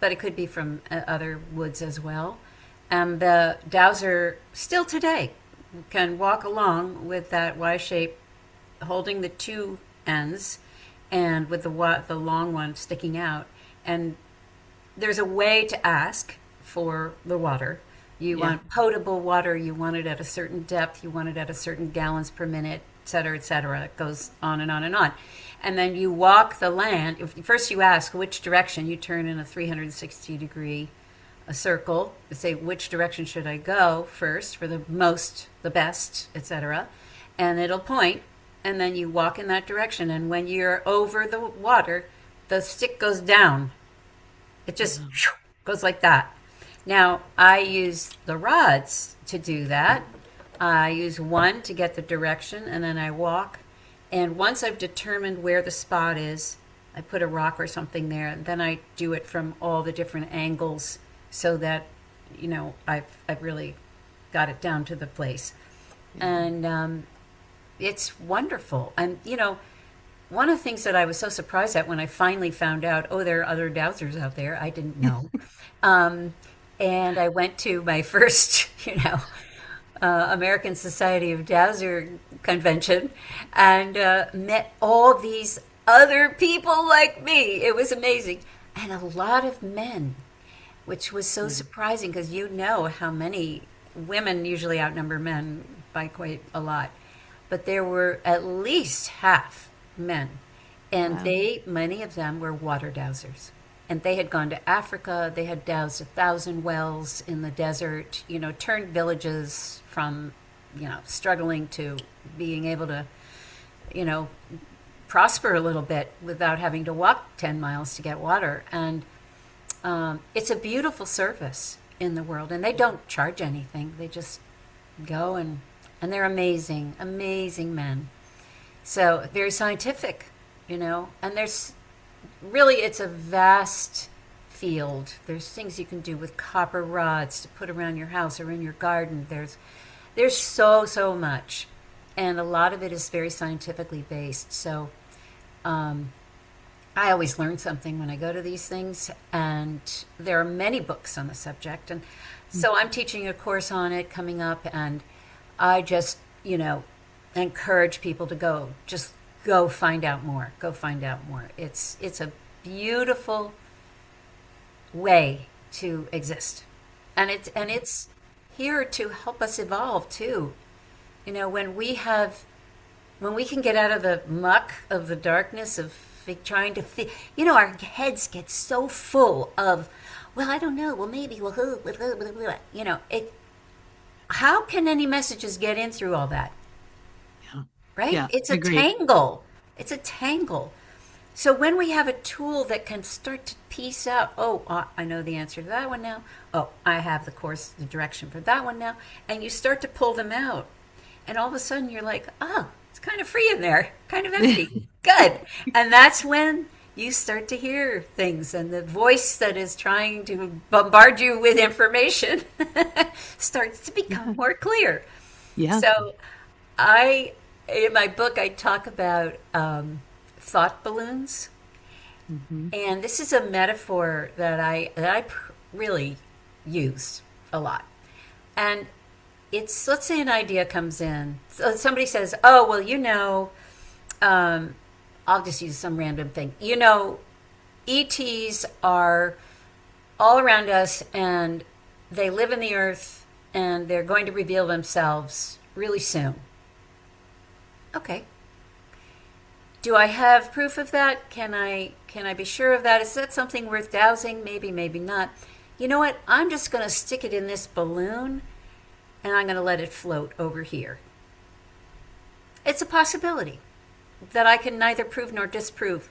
but it could be from other woods as well. And the dowser, still today, can walk along with that Y shape, holding the two ends, and with the long one sticking out. And there's a way to ask for the water. You Yeah. want potable water, you want it at a certain depth, you want it at a certain gallons per minute, et cetera, et cetera. It goes on and on and on. And then you walk the land. First, you ask which direction. You turn in a 360-degree a circle. You say, which direction should I go first for the most, the best, et cetera. And it'll point, and then you walk in that direction. And when you're over the water, the stick goes down. It just goes like that. Now, I use the rods to do that. I use one to get the direction, and then I walk. And once I've determined where the spot is, I put a rock or something there, and then I do it from all the different angles so that, I've really got it down to the place. And it's wonderful. And, one of the things that I was so surprised at when I finally found out, oh, there are other dowsers out there, I didn't know. And I went to my first, American Society of Dowser convention and met all these other people like me. It was amazing. And a lot of men, which was so surprising because you know how many women usually outnumber men by quite a lot. But there were at least half men. And Wow. many of them were water dowsers. And they had gone to Africa. They had doused 1,000 wells in the desert, turned villages from, struggling to being able to, prosper a little bit without having to walk 10 miles to get water. And it's a beautiful service in the world. And they don't charge anything. They just go and they're amazing, amazing men. So very scientific, and there's really, it's a vast field. There's things you can do with copper rods to put around your house or in your garden. There's so much, and a lot of it is very scientifically based. So I always learn something when I go to these things, and there are many books on the subject. And so I'm teaching a course on it coming up, and I just, encourage people to just go find out more. Go find out more. It's a beautiful way to exist, and it's here to help us evolve too. When we can get out of the muck of the darkness of trying to our heads get so full of, well, I don't know, well, maybe, well, it. How can any messages get in through all that? Yeah. Right? Yeah. It's a Agreed. tangle. It's a tangle. So when we have a tool that can start to piece out, oh, I know the answer to that one now. Oh, I have the direction for that one now. And you start to pull them out. And all of a sudden you're like, oh, it's kind of free in there, kind of empty. Good. And that's when you start to hear things, and the voice that is trying to bombard you with information starts to become more clear. Yeah. So in my book, I talk about thought balloons, and this is a metaphor that I really use a lot. And it's, let's say an idea comes in. So somebody says, oh, well, I'll just use some random thing. ETs are all around us, and they live in the earth, and they're going to reveal themselves really soon. Okay. Do I have proof of that? Can I be sure of that? Is that something worth dowsing? Maybe, maybe not. You know what? I'm just going to stick it in this balloon, and I'm going to let it float over here. It's a possibility that I can neither prove nor disprove.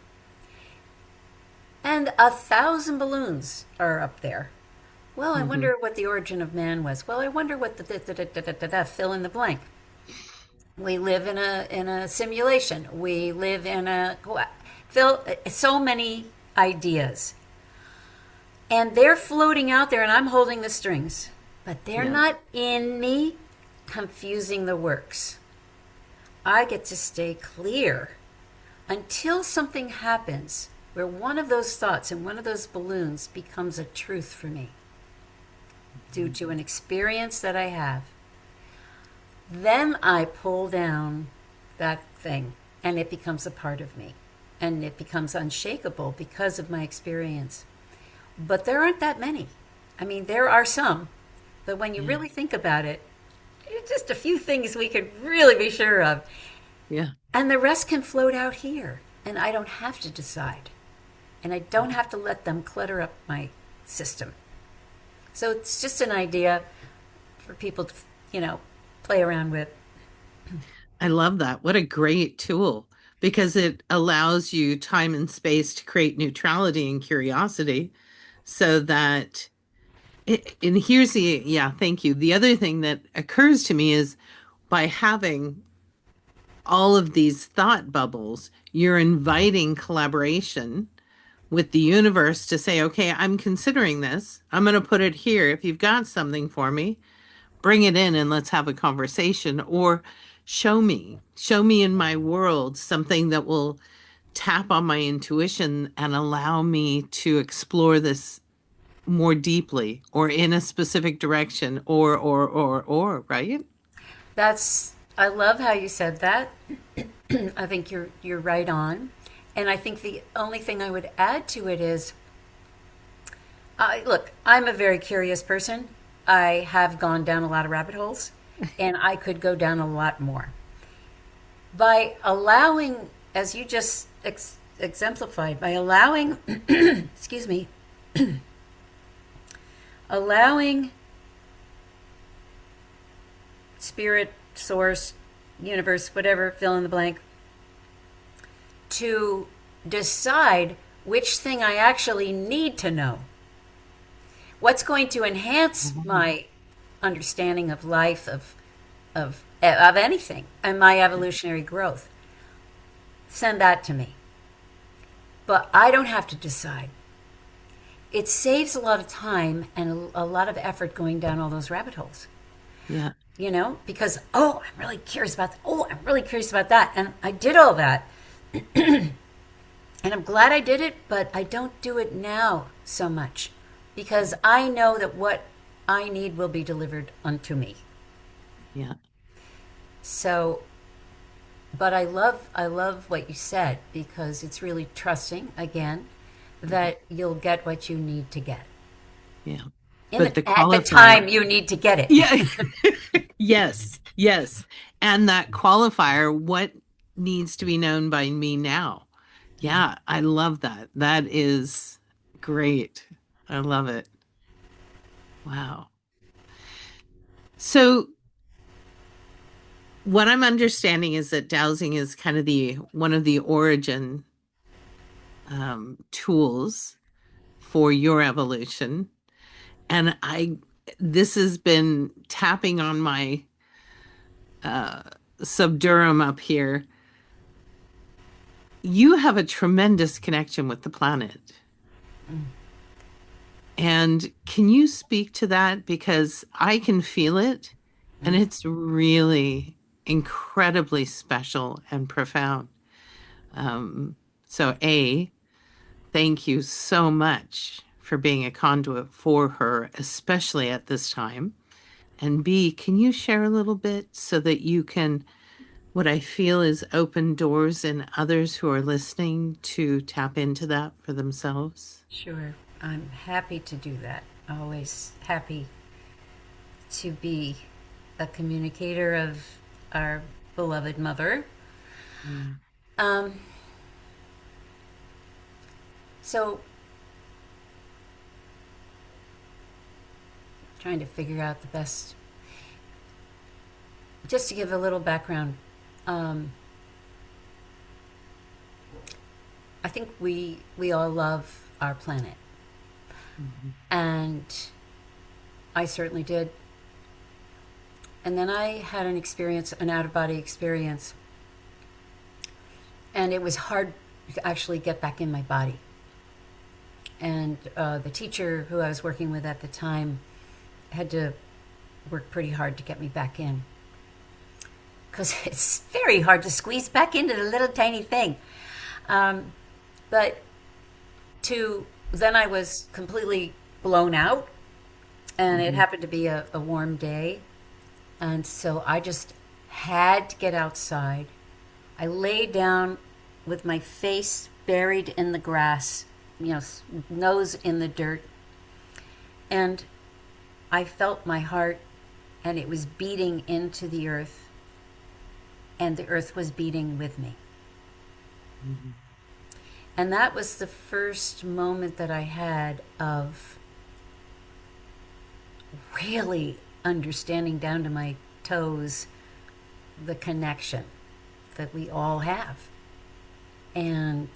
And 1,000 balloons are up there. Well, I wonder what the origin of man was. Well, I wonder what fill in the blank. We live in a simulation. We live in so many ideas. And they're floating out there, and I'm holding the strings. But they're not in me confusing the works. I get to stay clear until something happens where one of those thoughts and one of those balloons becomes a truth for me due to an experience that I have. Then I pull down that thing and it becomes a part of me, and it becomes unshakable because of my experience. But there aren't that many. I mean, there are some, but when you Yeah. really think about it, it's just a few things we could really be sure of. Yeah. And the rest can float out here, and I don't have to decide. And I don't have to let them clutter up my system. So it's just an idea for people to, play around with. I love that. What a great tool because it allows you time and space to create neutrality and curiosity so that and here's the, yeah, thank you. The other thing that occurs to me is by having all of these thought bubbles, you're inviting collaboration with the universe to say, okay, I'm considering this. I'm going to put it here. If you've got something for me, bring it in and let's have a conversation or show me in my world something that will tap on my intuition and allow me to explore this more deeply or in a specific direction or, right? I love how you said that. I think you're right on. And I think the only thing I would add to it is, look, I'm a very curious person. I have gone down a lot of rabbit holes, and I could go down a lot more. By allowing, as you just exemplified, by allowing, excuse me, allowing spirit, source, universe, whatever, fill in the blank, to decide which thing I actually need to know. What's going to enhance my understanding of life, of anything, and my evolutionary growth. Send that to me. But I don't have to decide. It saves a lot of time and a lot of effort going down all those rabbit holes. Yeah. Because, oh, I'm really curious about that. Oh, I'm really curious about that. And I did all that. And I'm glad I did it, but I don't do it now so much because I know that what I need will be delivered unto me. Yeah. So, but I love what you said because it's really trusting again that you'll get what you need to get. Yeah. In But the at the qualifier, time you need to get it. yeah. Yes, yes. And that qualifier, what needs to be known by me now? Yeah, I love that. That is great. I love it. Wow. So what I'm understanding is that dowsing is kind of the one of the origin tools for your evolution. And this has been tapping on my subdurum up here. You have a tremendous connection with the planet. And can you speak to that? Because I can feel it, and it's really incredibly special and profound. Um, so, A, thank you so much for being a conduit for her, especially at this time. And B, can you share a little bit so that you can, what I feel is open doors in others who are listening to tap into that for themselves? Sure. I'm happy to do that. Always happy to be a communicator of our beloved mother. Um, so, trying to figure out the best. Just to give a little background, um, I think we all love our planet, Mhm. and I certainly did. And then I had an experience, an out of body experience, and it was hard to actually get back in my body. And the teacher who I was working with at the time had to work pretty hard to get me back in because it's very hard to squeeze back into the little tiny thing. But to then I was completely blown out, and it Mhm. happened to be a warm day, and so I just had to get outside. I lay down with my face buried in the grass, nose in the dirt, and I felt my heart, and it was beating into the earth, and the earth was beating with me. Mhm. And that was the first moment that I had of really understanding down to my toes the connection that we all have. And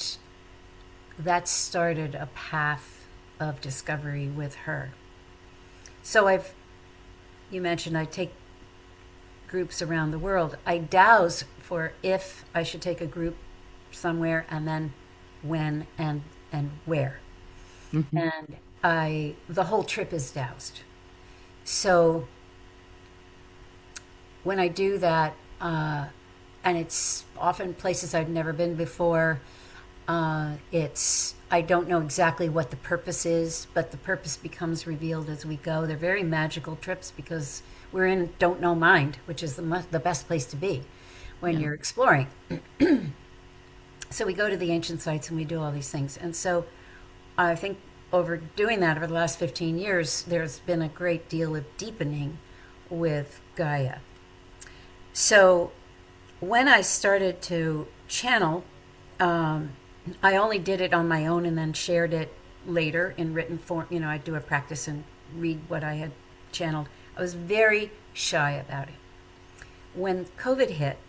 that started a path of discovery with her. So you mentioned I take groups around the world. I dowse for if I should take a group somewhere, and then when and where. Mhm. And the whole trip is doused. So when I do that, and it's often places I've never been before, I don't know exactly what the purpose is, but the purpose becomes revealed as we go. They're very magical trips because we're in don't know mind, which is the best place to be when Yeah. you're exploring. So we go to the ancient sites and we do all these things. And so I think over doing that over the last 15 years, there's been a great deal of deepening with Gaia. So when I started to channel, I only did it on my own and then shared it later in written form. I'd do a practice and read what I had channeled. I was very shy about it. When COVID hit,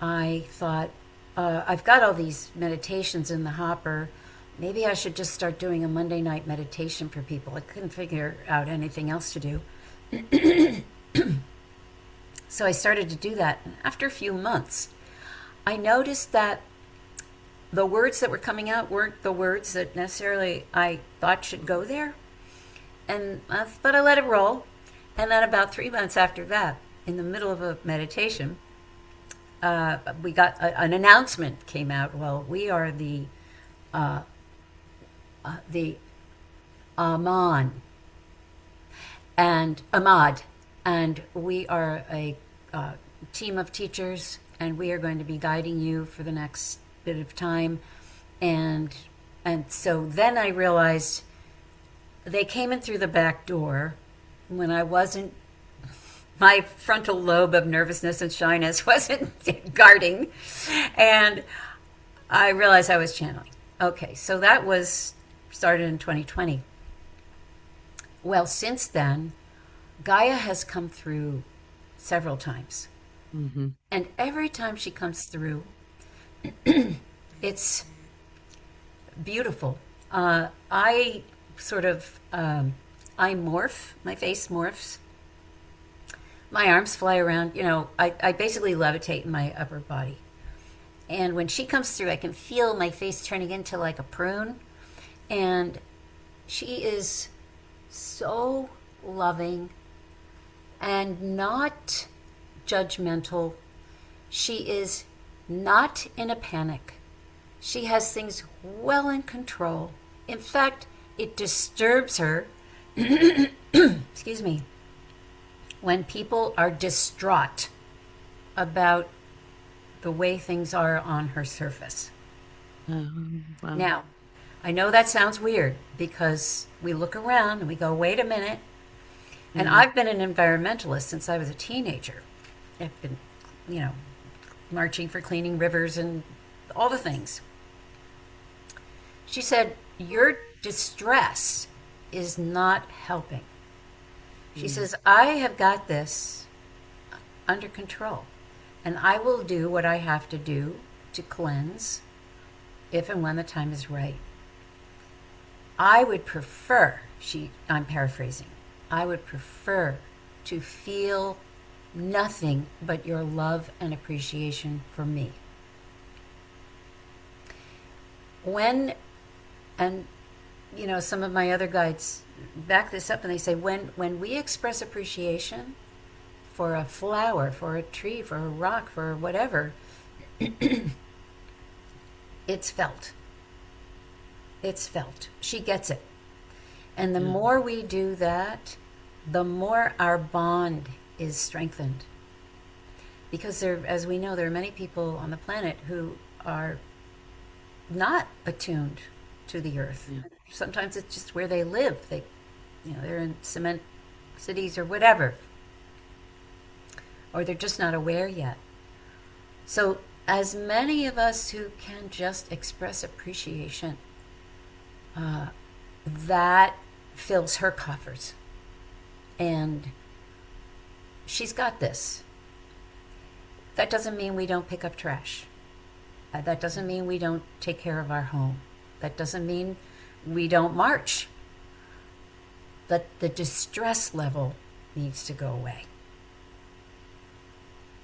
I thought, I've got all these meditations in the hopper. Maybe I should just start doing a Monday night meditation for people. I couldn't figure out anything else to do. So I started to do that. And after a few months, I noticed that the words that were coming out weren't the words that necessarily I thought should go there. But I let it roll. And then about 3 months after that, in the middle of a meditation, we got an announcement came out. Well, we are the Aman and Ahmad, and we are a team of teachers, and we are going to be guiding you for the next bit of time. And so then I realized they came in through the back door when I wasn't, my frontal lobe of nervousness and shyness wasn't guarding, and I realized I was channeling. Okay, so that was started in 2020. Well, since then, Gaia has come through several times. Mhm. And every time she comes through, it's beautiful. I sort of, I morph, my face morphs. My arms fly around. I basically levitate in my upper body. And when she comes through, I can feel my face turning into like a prune. And she is so loving and not judgmental. She is not in a panic. She has things well in control. In fact, it disturbs her, excuse me, when people are distraught about the way things are on her surface. Wow. Now, I know that sounds weird because we look around and we go, wait a minute. And Mhm. I've been an environmentalist since I was a teenager. I've been, you know, marching for cleaning rivers and all the things. She said, your distress is not helping. She Mhm. says, I have got this under control, and I will do what I have to do to cleanse if and when the time is right. I would prefer, I'm paraphrasing, I would prefer to feel nothing but your love and appreciation for me. When, and some of my other guides back this up and they say, when we express appreciation for a flower, for a tree, for a rock, for whatever, it's felt. It's felt. She gets it. And the Yeah. more we do that, the more our bond is strengthened. because there, as we know, there are many people on the planet who are not attuned to the earth. Yeah. Sometimes it's just where they live. They're in cement cities or whatever, or they're just not aware yet. So, as many of us who can just express appreciation, that fills her coffers. And she's got this. That doesn't mean we don't pick up trash. That doesn't mean we don't take care of our home. That doesn't mean we don't march. But the distress level needs to go away,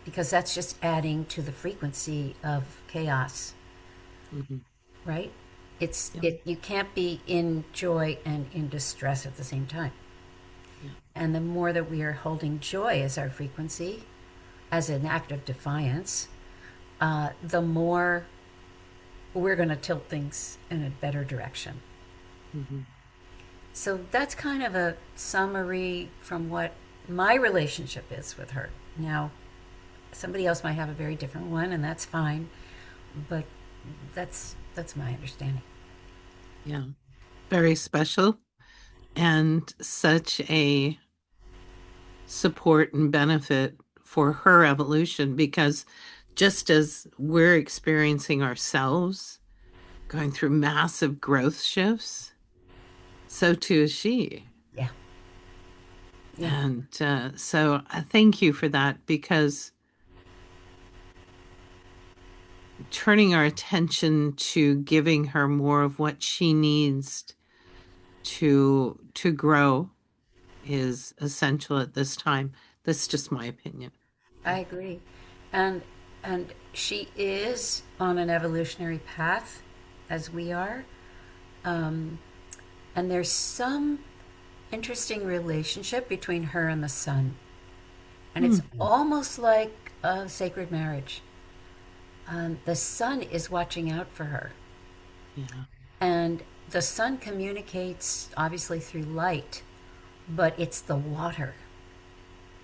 because that's just adding to the frequency of chaos, Hmm. right? Yeah. You can't be in joy and in distress at the same time. Yeah. And the more that we are holding joy as our frequency, as an act of defiance, the more we're going to tilt things in a better direction. Hmm. So that's kind of a summary from what my relationship is with her. Now, somebody else might have a very different one, and that's fine. But that's my understanding. Yeah. Very special and such a support and benefit for her evolution because just as we're experiencing ourselves going through massive growth shifts, so too is she. Yeah, yeah, And so I thank you for that because turning our attention to giving her more of what she needs to grow is essential at this time. That's just my opinion. I agree. And and she is on an evolutionary path, as we are. Um, and there's some interesting relationship between her and the sun, and it's Mm. almost like a sacred marriage. The sun is watching out for her, Yeah. and the sun communicates obviously through light, but it's the water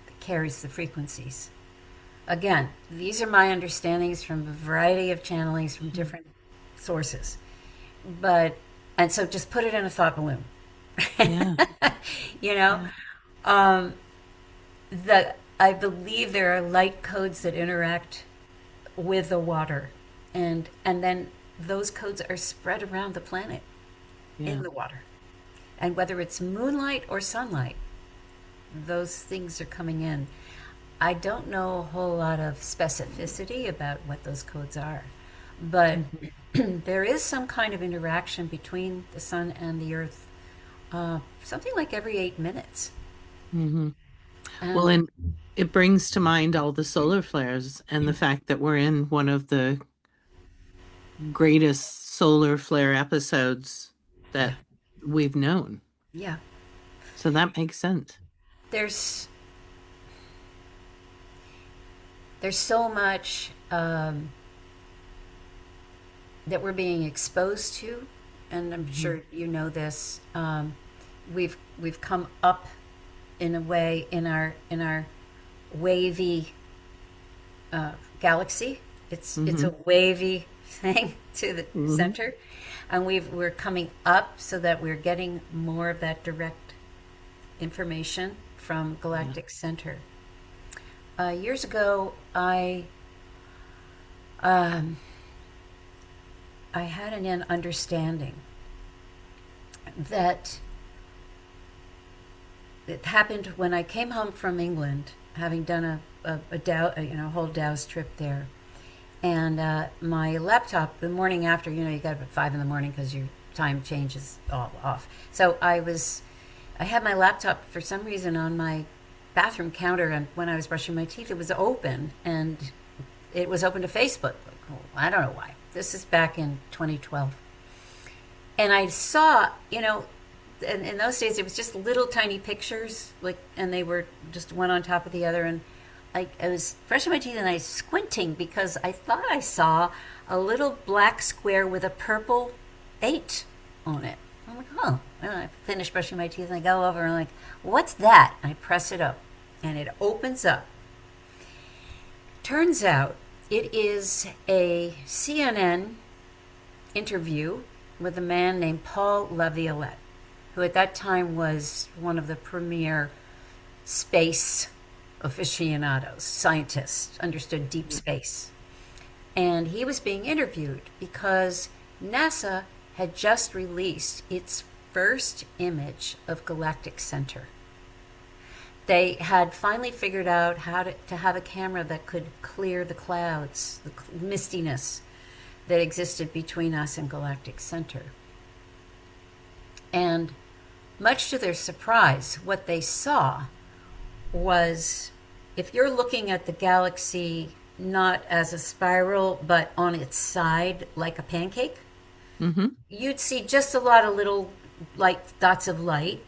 that carries the frequencies. Again, these are my understandings from a variety of channelings from different sources. But, and so just put it in a thought balloon. Yeah. you know, Yeah. um, I believe there are light codes that interact with the water, and then those codes are spread around the planet Yeah. in the water. And whether it's moonlight or sunlight, those things are coming in. I don't know a whole lot of specificity about what those codes are, but Mhm. there is some kind of interaction between the sun and the earth, something like every 8 minutes. Mhm. Well, And and it brings to mind all the solar flares and the fact that we're in one of the greatest solar flare episodes yeah, that we've known. yeah, So that makes sense. there's there's so much that we're being exposed to, and I'm Mhm. sure you know this. We've come up in a way in our wavy galaxy. It's a Mhm. wavy thing to the Mhm. center, and we're coming up so that we're getting more of that direct information from Yeah. galactic center. Years ago, um, I had an understanding that it happened when I came home from England, having done a Dow, whole Dow's trip there. And my laptop, the morning after, you got up at 5 in the morning because your time changes all off. So I had my laptop for some reason on my bathroom counter, and when I was brushing my teeth, it was open, and it was open to Facebook. Like, I don't know why. This is back in 2012. And I saw, in those days, it was just little tiny pictures, like, and they were just one on top of the other. And I was brushing my teeth and I was squinting because I thought I saw a little black square with a purple 8 on it. I'm like, oh. And I finish brushing my teeth and I go over and I'm like, what's that? And I press it up and it opens up Turns out it is a CNN interview with a man named Paul Laviolette, who at that time was one of the premier space aficionados, scientists, understood deep space. And he was being interviewed because NASA had just released its first image of galactic center. They had finally figured out how to have a camera that could clear the clouds, the mistiness that existed between us and galactic center. And much to their surprise, what they saw was, if you're looking at the galaxy not as a spiral but on its side like a pancake, Mm-hmm. you'd see just a lot of little like dots of light,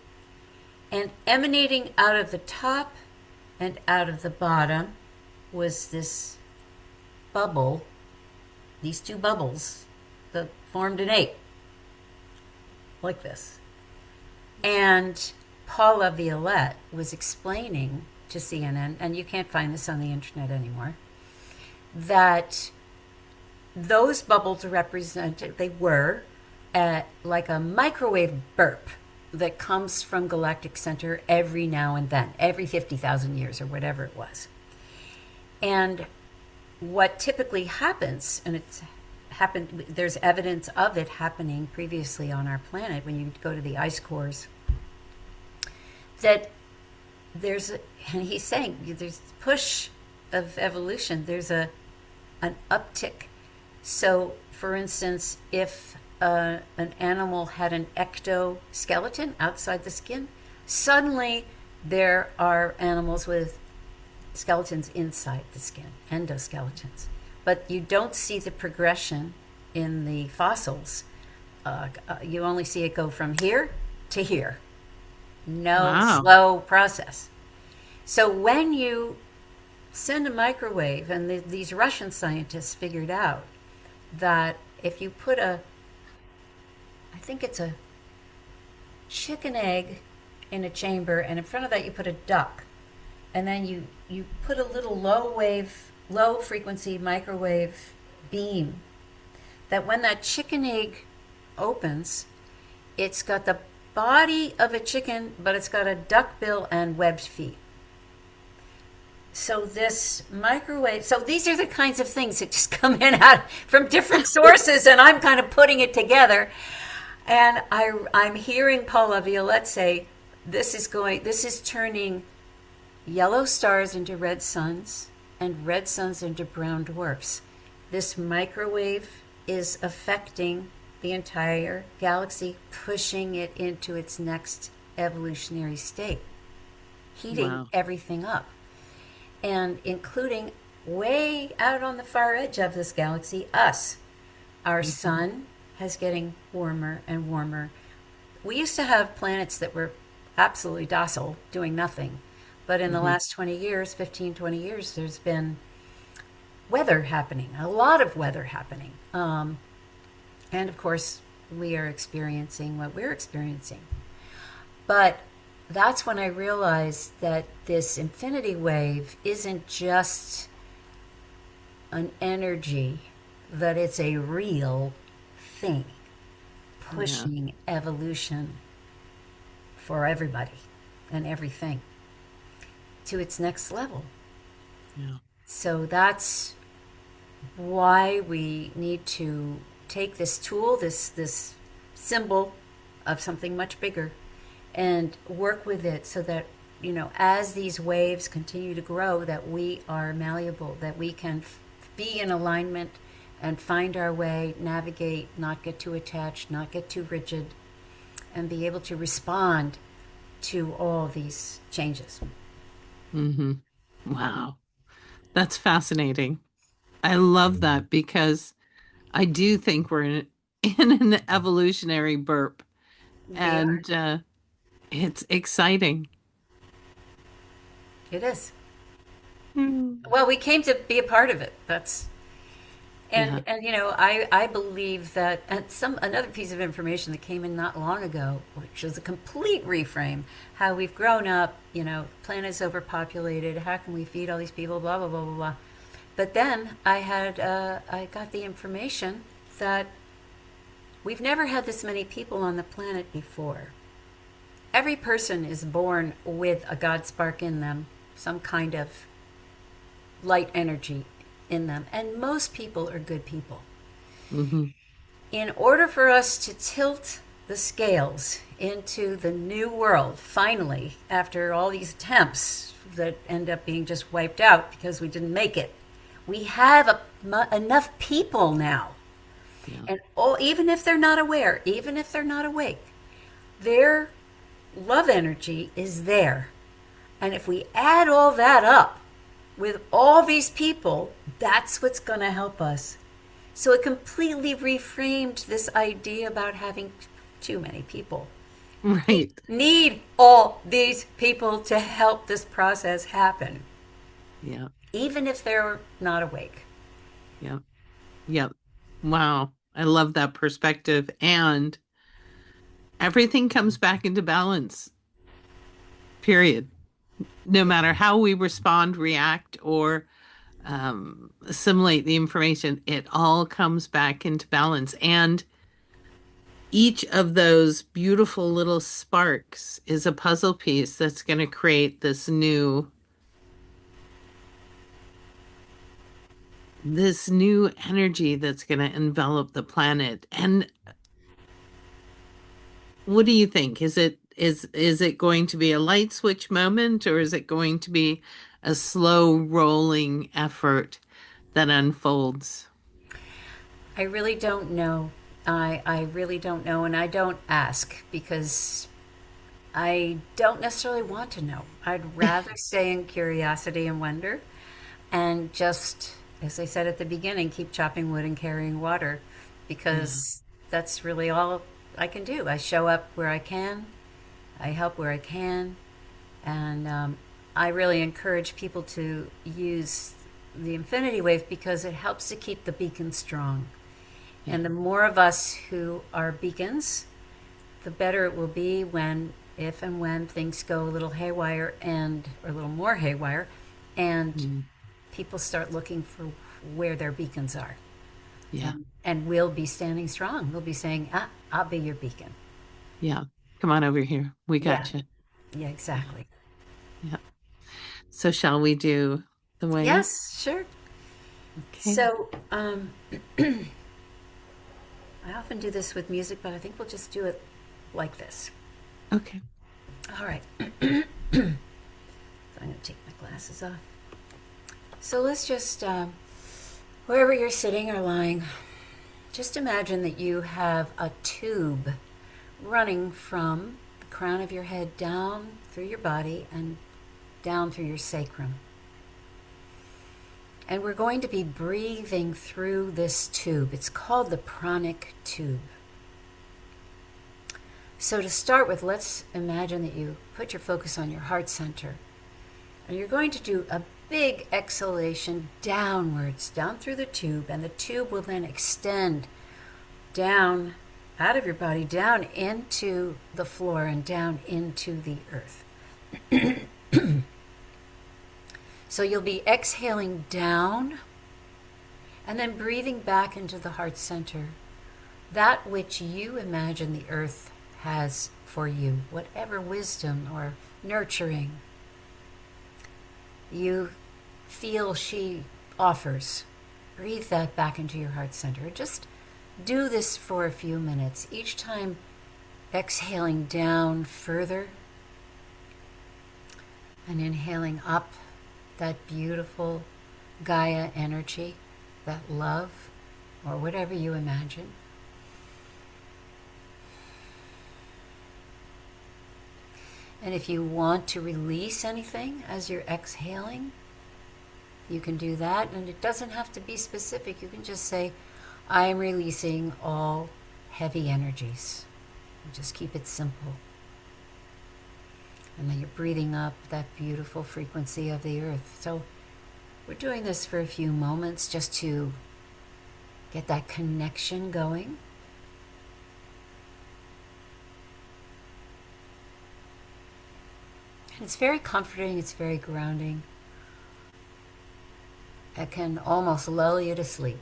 and emanating out of the top and out of the bottom was this bubble, these two bubbles that formed an ape like this. And Paula Violette was explaining to CNN, and you can't find this on the internet anymore, that those bubbles represented, they were like a microwave burp that comes from galactic center every now and then, every 50,000 years or whatever it was. And what typically happens, and it's happened, there's evidence of it happening previously on our planet when you go to the ice cores, that there's, and he's saying there's push of evolution, there's an uptick. So, for instance, if an animal had an ectoskeleton outside the skin, suddenly there are animals with skeletons inside the skin, endoskeletons. But you don't see the progression in the fossils. You only see it go from here to here. No Wow. slow process. So when you send a microwave, and these Russian scientists figured out that if you put I think it's a chicken egg in a chamber, and in front of that you put a duck, and then you put a little low frequency microwave beam, that when that chicken egg opens, it's got the body of a chicken, but it's got a duck bill and webbed feet. So this microwave, so these are the kinds of things that just come in out from different sources, and I'm kind of putting it together. And I'm hearing Paula Violette say, this is turning yellow stars into red suns and red suns into brown dwarfs. This microwave is affecting the entire galaxy, pushing it into its next evolutionary state, heating Wow. everything up, and including way out on the far edge of this galaxy, us. Our sun is getting warmer and warmer. We used to have planets that were absolutely docile, doing nothing. But in the Mm-hmm. last 20 years, 15, 20 years, there's been weather happening, a lot of weather happening. And of course, we are experiencing what we're experiencing. But that's when I realized that this infinity wave isn't just an energy, that it's a real thing Yeah. pushing evolution for everybody and everything to its next level. Yeah. So that's why we need to take this tool, this symbol of something much bigger, and work with it so that, as these waves continue to grow, that we are malleable, that we can be in alignment and find our way, navigate, not get too attached, not get too rigid, and be able to respond to all these changes. Mm-hmm. Wow. That's fascinating. I love that because I do think we're in an evolutionary burp, We are. and it's exciting. It is. Mm. Well, we came to be a part of it. That's Yeah. and I believe that, and another piece of information that came in not long ago, which is a complete reframe, how we've grown up, planet's overpopulated, how can we feed all these people, blah blah blah blah blah. But then I got the information that we've never had this many people on the planet before. Every person is born with a God spark in them, some kind of light energy in them, and most people are good people. Hmm. In order for us to tilt the scales into the new world, finally, after all these attempts that end up being just wiped out because we didn't make it, we have enough people now. Yeah. And all, even if they're not aware, even if they're not awake, their love energy is there. And if we add all that up with all these people, that's what's going to help us. So it completely reframed this idea about having too many people. We Right. need all these people to help this process happen, Yeah. even if they're not awake. Yeah. Yeah. Wow. I love that perspective. And everything comes back into balance, period. No matter how we respond, react, or assimilate the information, it all comes back into balance. And each of those beautiful little sparks is a puzzle piece that's going to create this new energy that's going to envelop the planet. And what do you think? Is it going to be a light switch moment, or is it going to be a slow rolling effort that unfolds? I really don't know. I really don't know, and I don't ask because I don't necessarily want to know. I'd rather stay in curiosity and wonder and just, as I said at the beginning, keep chopping wood and carrying water Yeah. because that's really all I can do. I show up where I can, I help where I can, and I really encourage people to use the Infinity Wave because it helps to keep the beacon strong. Yeah. And the more of us who are beacons, the better it will be when, if and when things go a little haywire and, or a little more haywire, and Mm. people start looking for where their beacons are. Yeah. And we'll be standing strong. We'll be saying, ah, I'll be your beacon. Yeah. Come on over here. We Yeah, got you. yeah, Yeah. exactly. Yeah. So shall we do the wave? Yes, sure. Okay. So I often do this with music, but I think we'll just do it like this. Okay. All right. So I'm going to take my glasses off. So let's just, wherever you're sitting or lying, just imagine that you have a tube running from the crown of your head down through your body and down through your sacrum. And we're going to be breathing through this tube. It's called the pranic tube. So to start with, let's imagine that you put your focus on your heart center. And you're going to do a big exhalation downwards, down through the tube, and the tube will then extend down out of your body, down into the floor and down into the earth. So you'll be exhaling down and then breathing back into the heart center, that which you imagine the earth has for you, whatever wisdom or nurturing you feel she offers. Breathe that back into your heart center. Just do this for a few minutes, each time exhaling down further and inhaling up that beautiful Gaia energy, that love, or whatever you imagine. And if you want to release anything as you're exhaling, you can do that. And it doesn't have to be specific. You can just say, I am releasing all heavy energies. And just keep it simple. And then you're breathing up that beautiful frequency of the earth. So we're doing this for a few moments just to get that connection going. And it's very comforting, it's very grounding. that can almost lull you to sleep.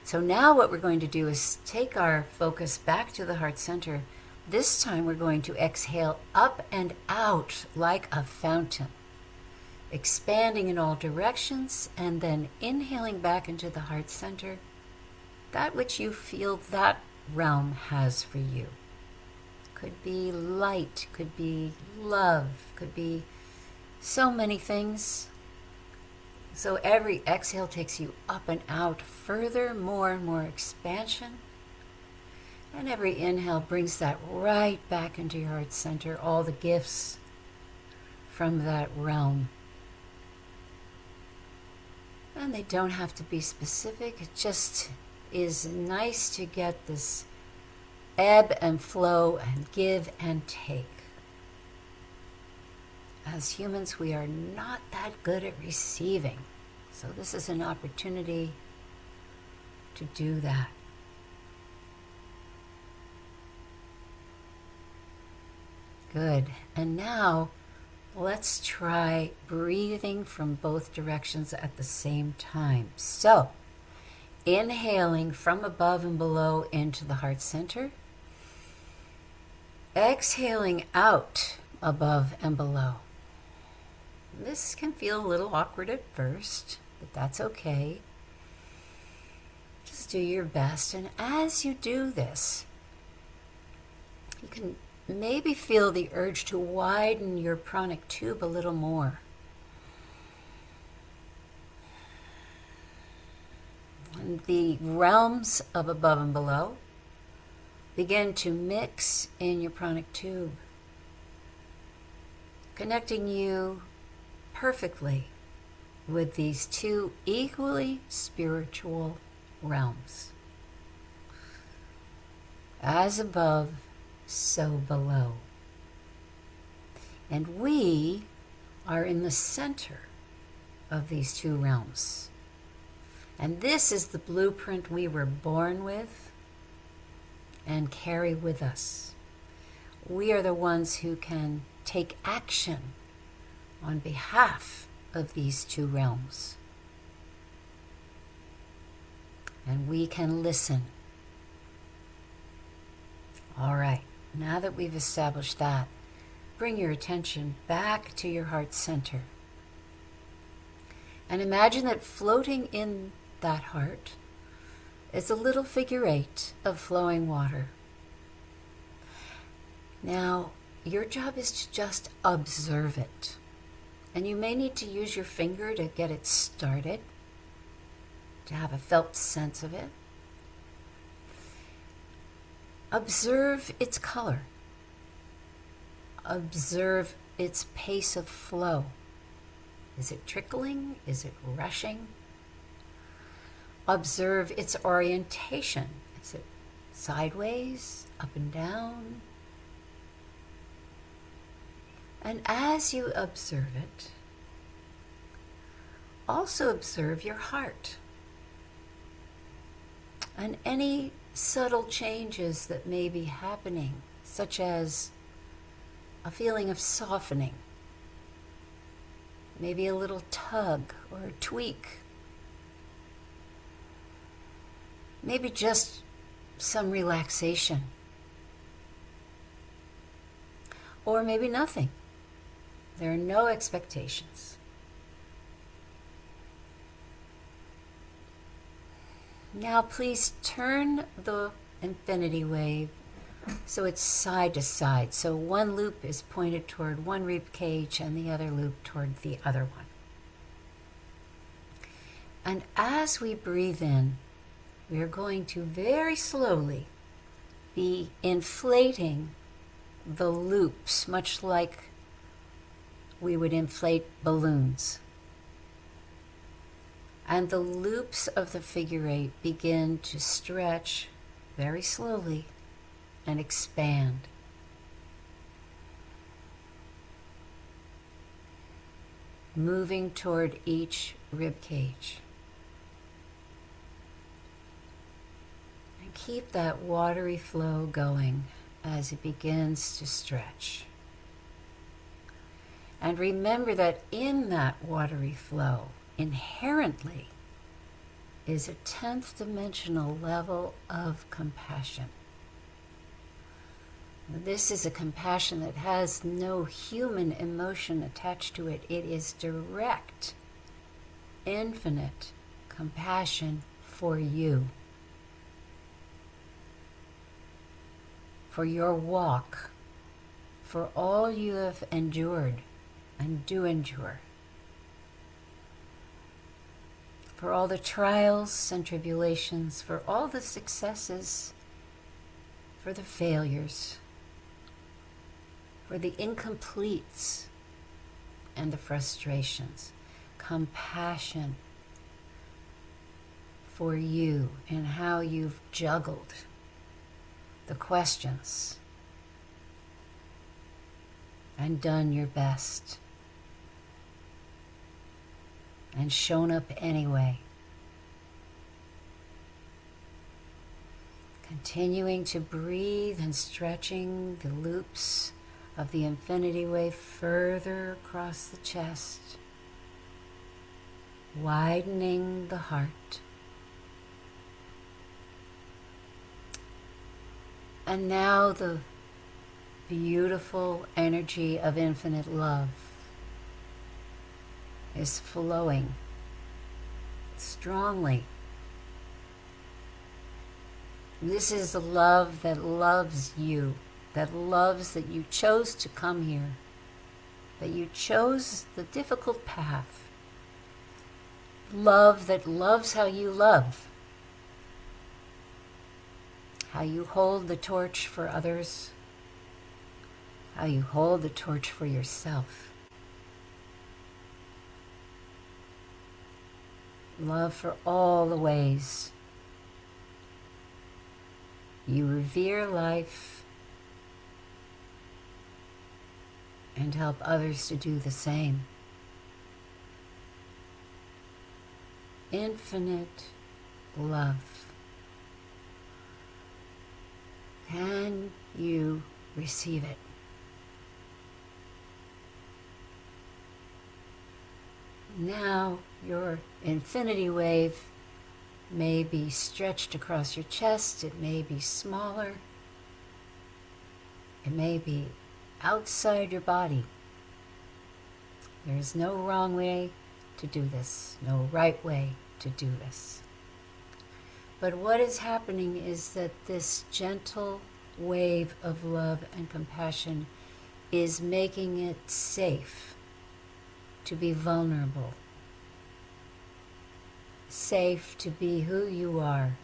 So now what we're going to do is take our focus back to the heart center. This time we're going to exhale up and out like a fountain, expanding in all directions, and then inhaling back into the heart center, that which you feel that realm has for you. Could be light, could be love, could be so many things. So every exhale takes you up and out further, more and more expansion. And every inhale brings that right back into your heart center, all the gifts from that realm. And they don't have to be specific. It just is nice to get this ebb and flow and give and take. As humans, we are not that good at receiving. So this is an opportunity to do that. Good. And now let's try breathing from both directions at the same time. So, inhaling from above and below into the heart center. Exhaling out above and below. This can feel a little awkward at first, but that's okay. Just do your best. And as you do this, you can maybe feel the urge to widen your pranic tube a little more. And the realms of above and below begin to mix in your pranic tube, connecting you perfectly with these two equally spiritual realms. As above, so below. And we are in the center of these two realms. And this is the blueprint we were born with and carry with us. We are the ones who can take action on behalf of these two realms. And we can listen. All right, now that we've established that, bring your attention back to your heart center. And imagine that floating in that heart is a little figure eight of flowing water. Now, your job is to just observe it. And you may need to use your finger to get it started, to have a felt sense of it. Observe its color. Observe its pace of flow. Is it trickling? Is it rushing? Observe its orientation. Is it sideways, up and down? And as you observe it, also observe your heart and any subtle changes that may be happening, such as a feeling of softening, maybe a little tug or a tweak, maybe just some relaxation, or maybe nothing. There are no expectations. Now please turn the infinity wave so it's side to side. So one loop is pointed toward one rib cage and the other loop toward the other one. And as we breathe in, we are going to very slowly be inflating the loops, much like we would inflate balloons. And the loops of the figure eight begin to stretch very slowly and expand. Moving toward each rib cage. And keep that watery flow going as it begins to stretch. And remember that in that watery flow, inherently is a 10th dimensional level of compassion. This is a compassion that has no human emotion attached to it. It is direct, infinite compassion for you, for your walk, for all you have endured and do endure, for all the trials and tribulations, for all the successes, for the failures, for the incompletes and the frustrations. Compassion for you and how you've juggled the questions and done your best and shown up anyway. Continuing to breathe and stretching the loops of the infinity wave further across the chest, widening the heart. And now the beautiful energy of infinite love is flowing strongly. This is the love that loves you, that loves that you chose to come here, that you chose the difficult path. Love that loves how you love, how you hold the torch for others, how you hold the torch for yourself. Love for all the ways you revere life and help others to do the same. Infinite love. Can you receive it? Now your infinity wave may be stretched across your chest, it may be smaller, it may be outside your body. There is no wrong way to do this, no right way to do this. But what is happening is that this gentle wave of love and compassion is making it safe to be vulnerable, safe to be who you are.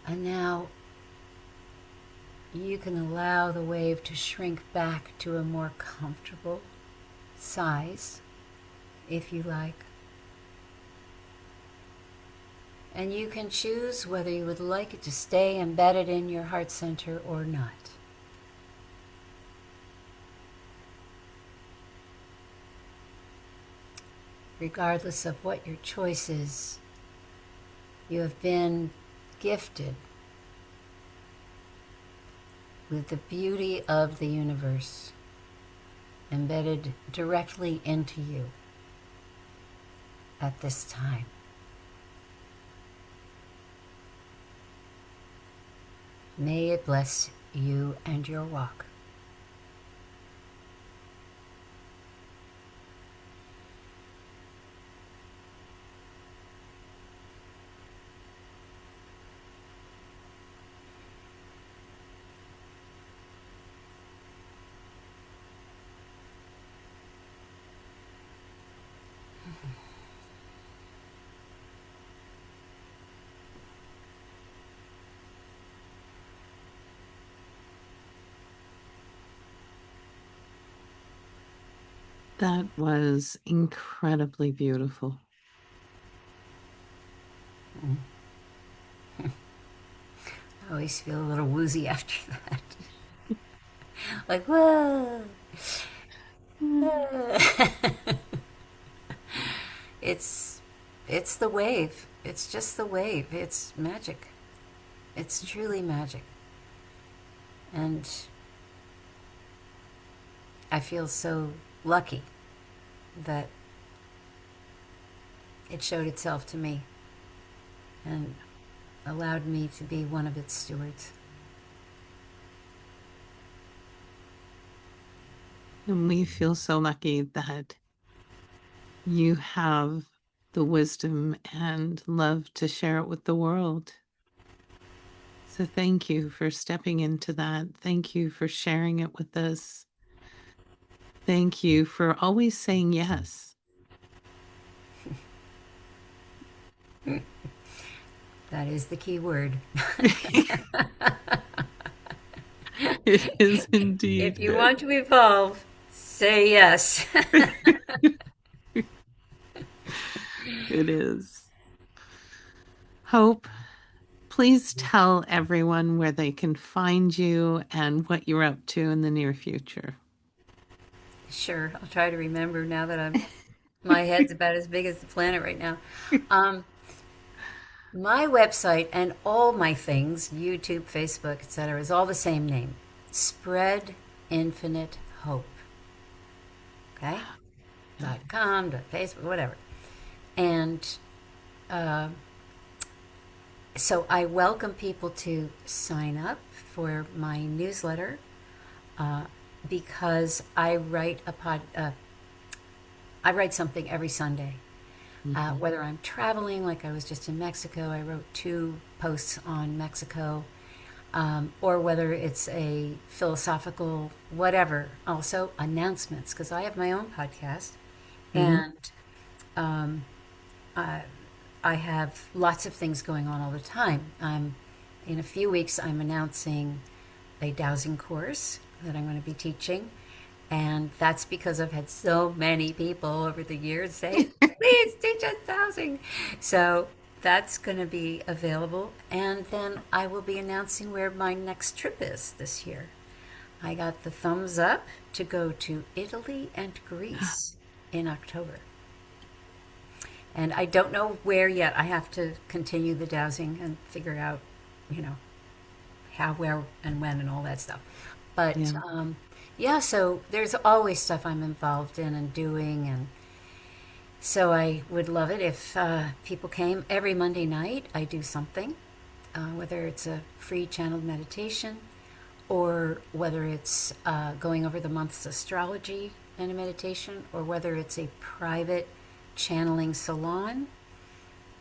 And now you can allow the wave to shrink back to a more comfortable size, if you like. And you can choose whether you would like it to stay embedded in your heart center or not. Regardless of what your choice is, you have been gifted with the beauty of the universe embedded directly into you at this time. May it bless you and your walk. That was incredibly beautiful. I always feel a little woozy after that. Like, whoa. It's the wave. It's just the wave. It's magic. It's truly magic. And I feel so lucky that it showed itself to me and allowed me to be one of its stewards. And we feel so lucky that you have the wisdom and love to share it with the world. So thank you for stepping into that. Thank you for sharing it with us. Thank you for always saying yes. That is the key word. It is If indeed. you want to evolve, say yes. It is. Hope, please tell everyone where they can find you and what you're up to in the near future. Sure, I'll try to remember now that my head's about as big as the planet right now. Um, my website and all my things, YouTube, Facebook, etc., is all the same name. Spread Infinite Hope. Okay? .com, .facebook, whatever. And uh, so I welcome people to sign up for my newsletter uh, because I write something every Sunday. Mhm. Whether I'm traveling, like I was just in Mexico, I wrote 2 posts on Mexico, or whether it's a philosophical whatever. Also announcements because I have my own podcast, Mhm. and um, I, I have lots of things going on all the time. In a few weeks, I'm announcing a dowsing course that I'm going to be teaching. And that's because I've had so many people over the years say, please teach us dowsing. So that's going to be available. And then I will be announcing where my next trip is this year. I got the thumbs up to go to Italy and Greece in October. And I don't know where yet. I have to continue the dowsing and figure out, you know, how, where, and when, and all that stuff. But Yeah. yeah, so there's always stuff I'm involved in and doing, and so I would love it if people came every Monday night. I do something, whether it's a free channeled meditation, or whether it's going over the month's astrology and a meditation, or whether it's a private channeling salon.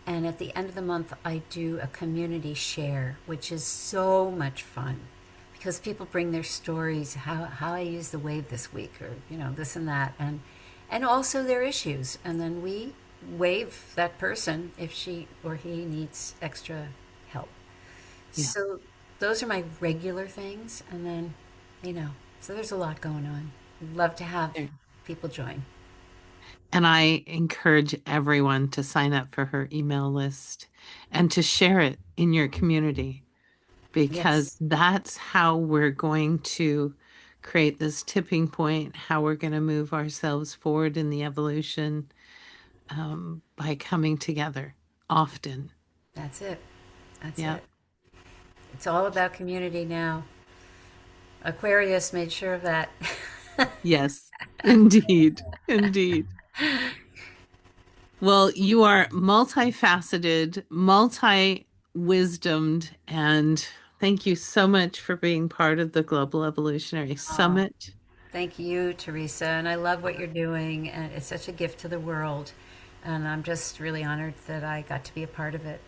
And at the end of the month, I do a community share, which is so much fun because people bring their stories, how I used the wave this week, or this and that, and also their issues, and then we wave that person if she or he needs extra help. Yeah. So those are my regular things, and then so there's a lot going on. I'd love to have There. people join. And I encourage everyone to sign up for her email list and to share it in your community because Yes, that's how we're going to create this tipping point, how we're going to move ourselves forward in the evolution by coming together often. that's it. That's Yeah. it. It's all about community now. Aquarius made sure of that. Yes, indeed. Indeed. Well, you are multifaceted, multi-wisdomed, and thank you so much for being part of the Global Evolutionary Oh, Summit. thank you, Teresa. And I love what you're doing. And it's such a gift to the world. And I'm just really honored that I got to be a part of it.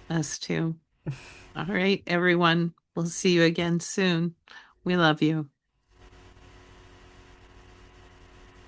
Us too. All right, everyone. We'll see you again soon. We love you.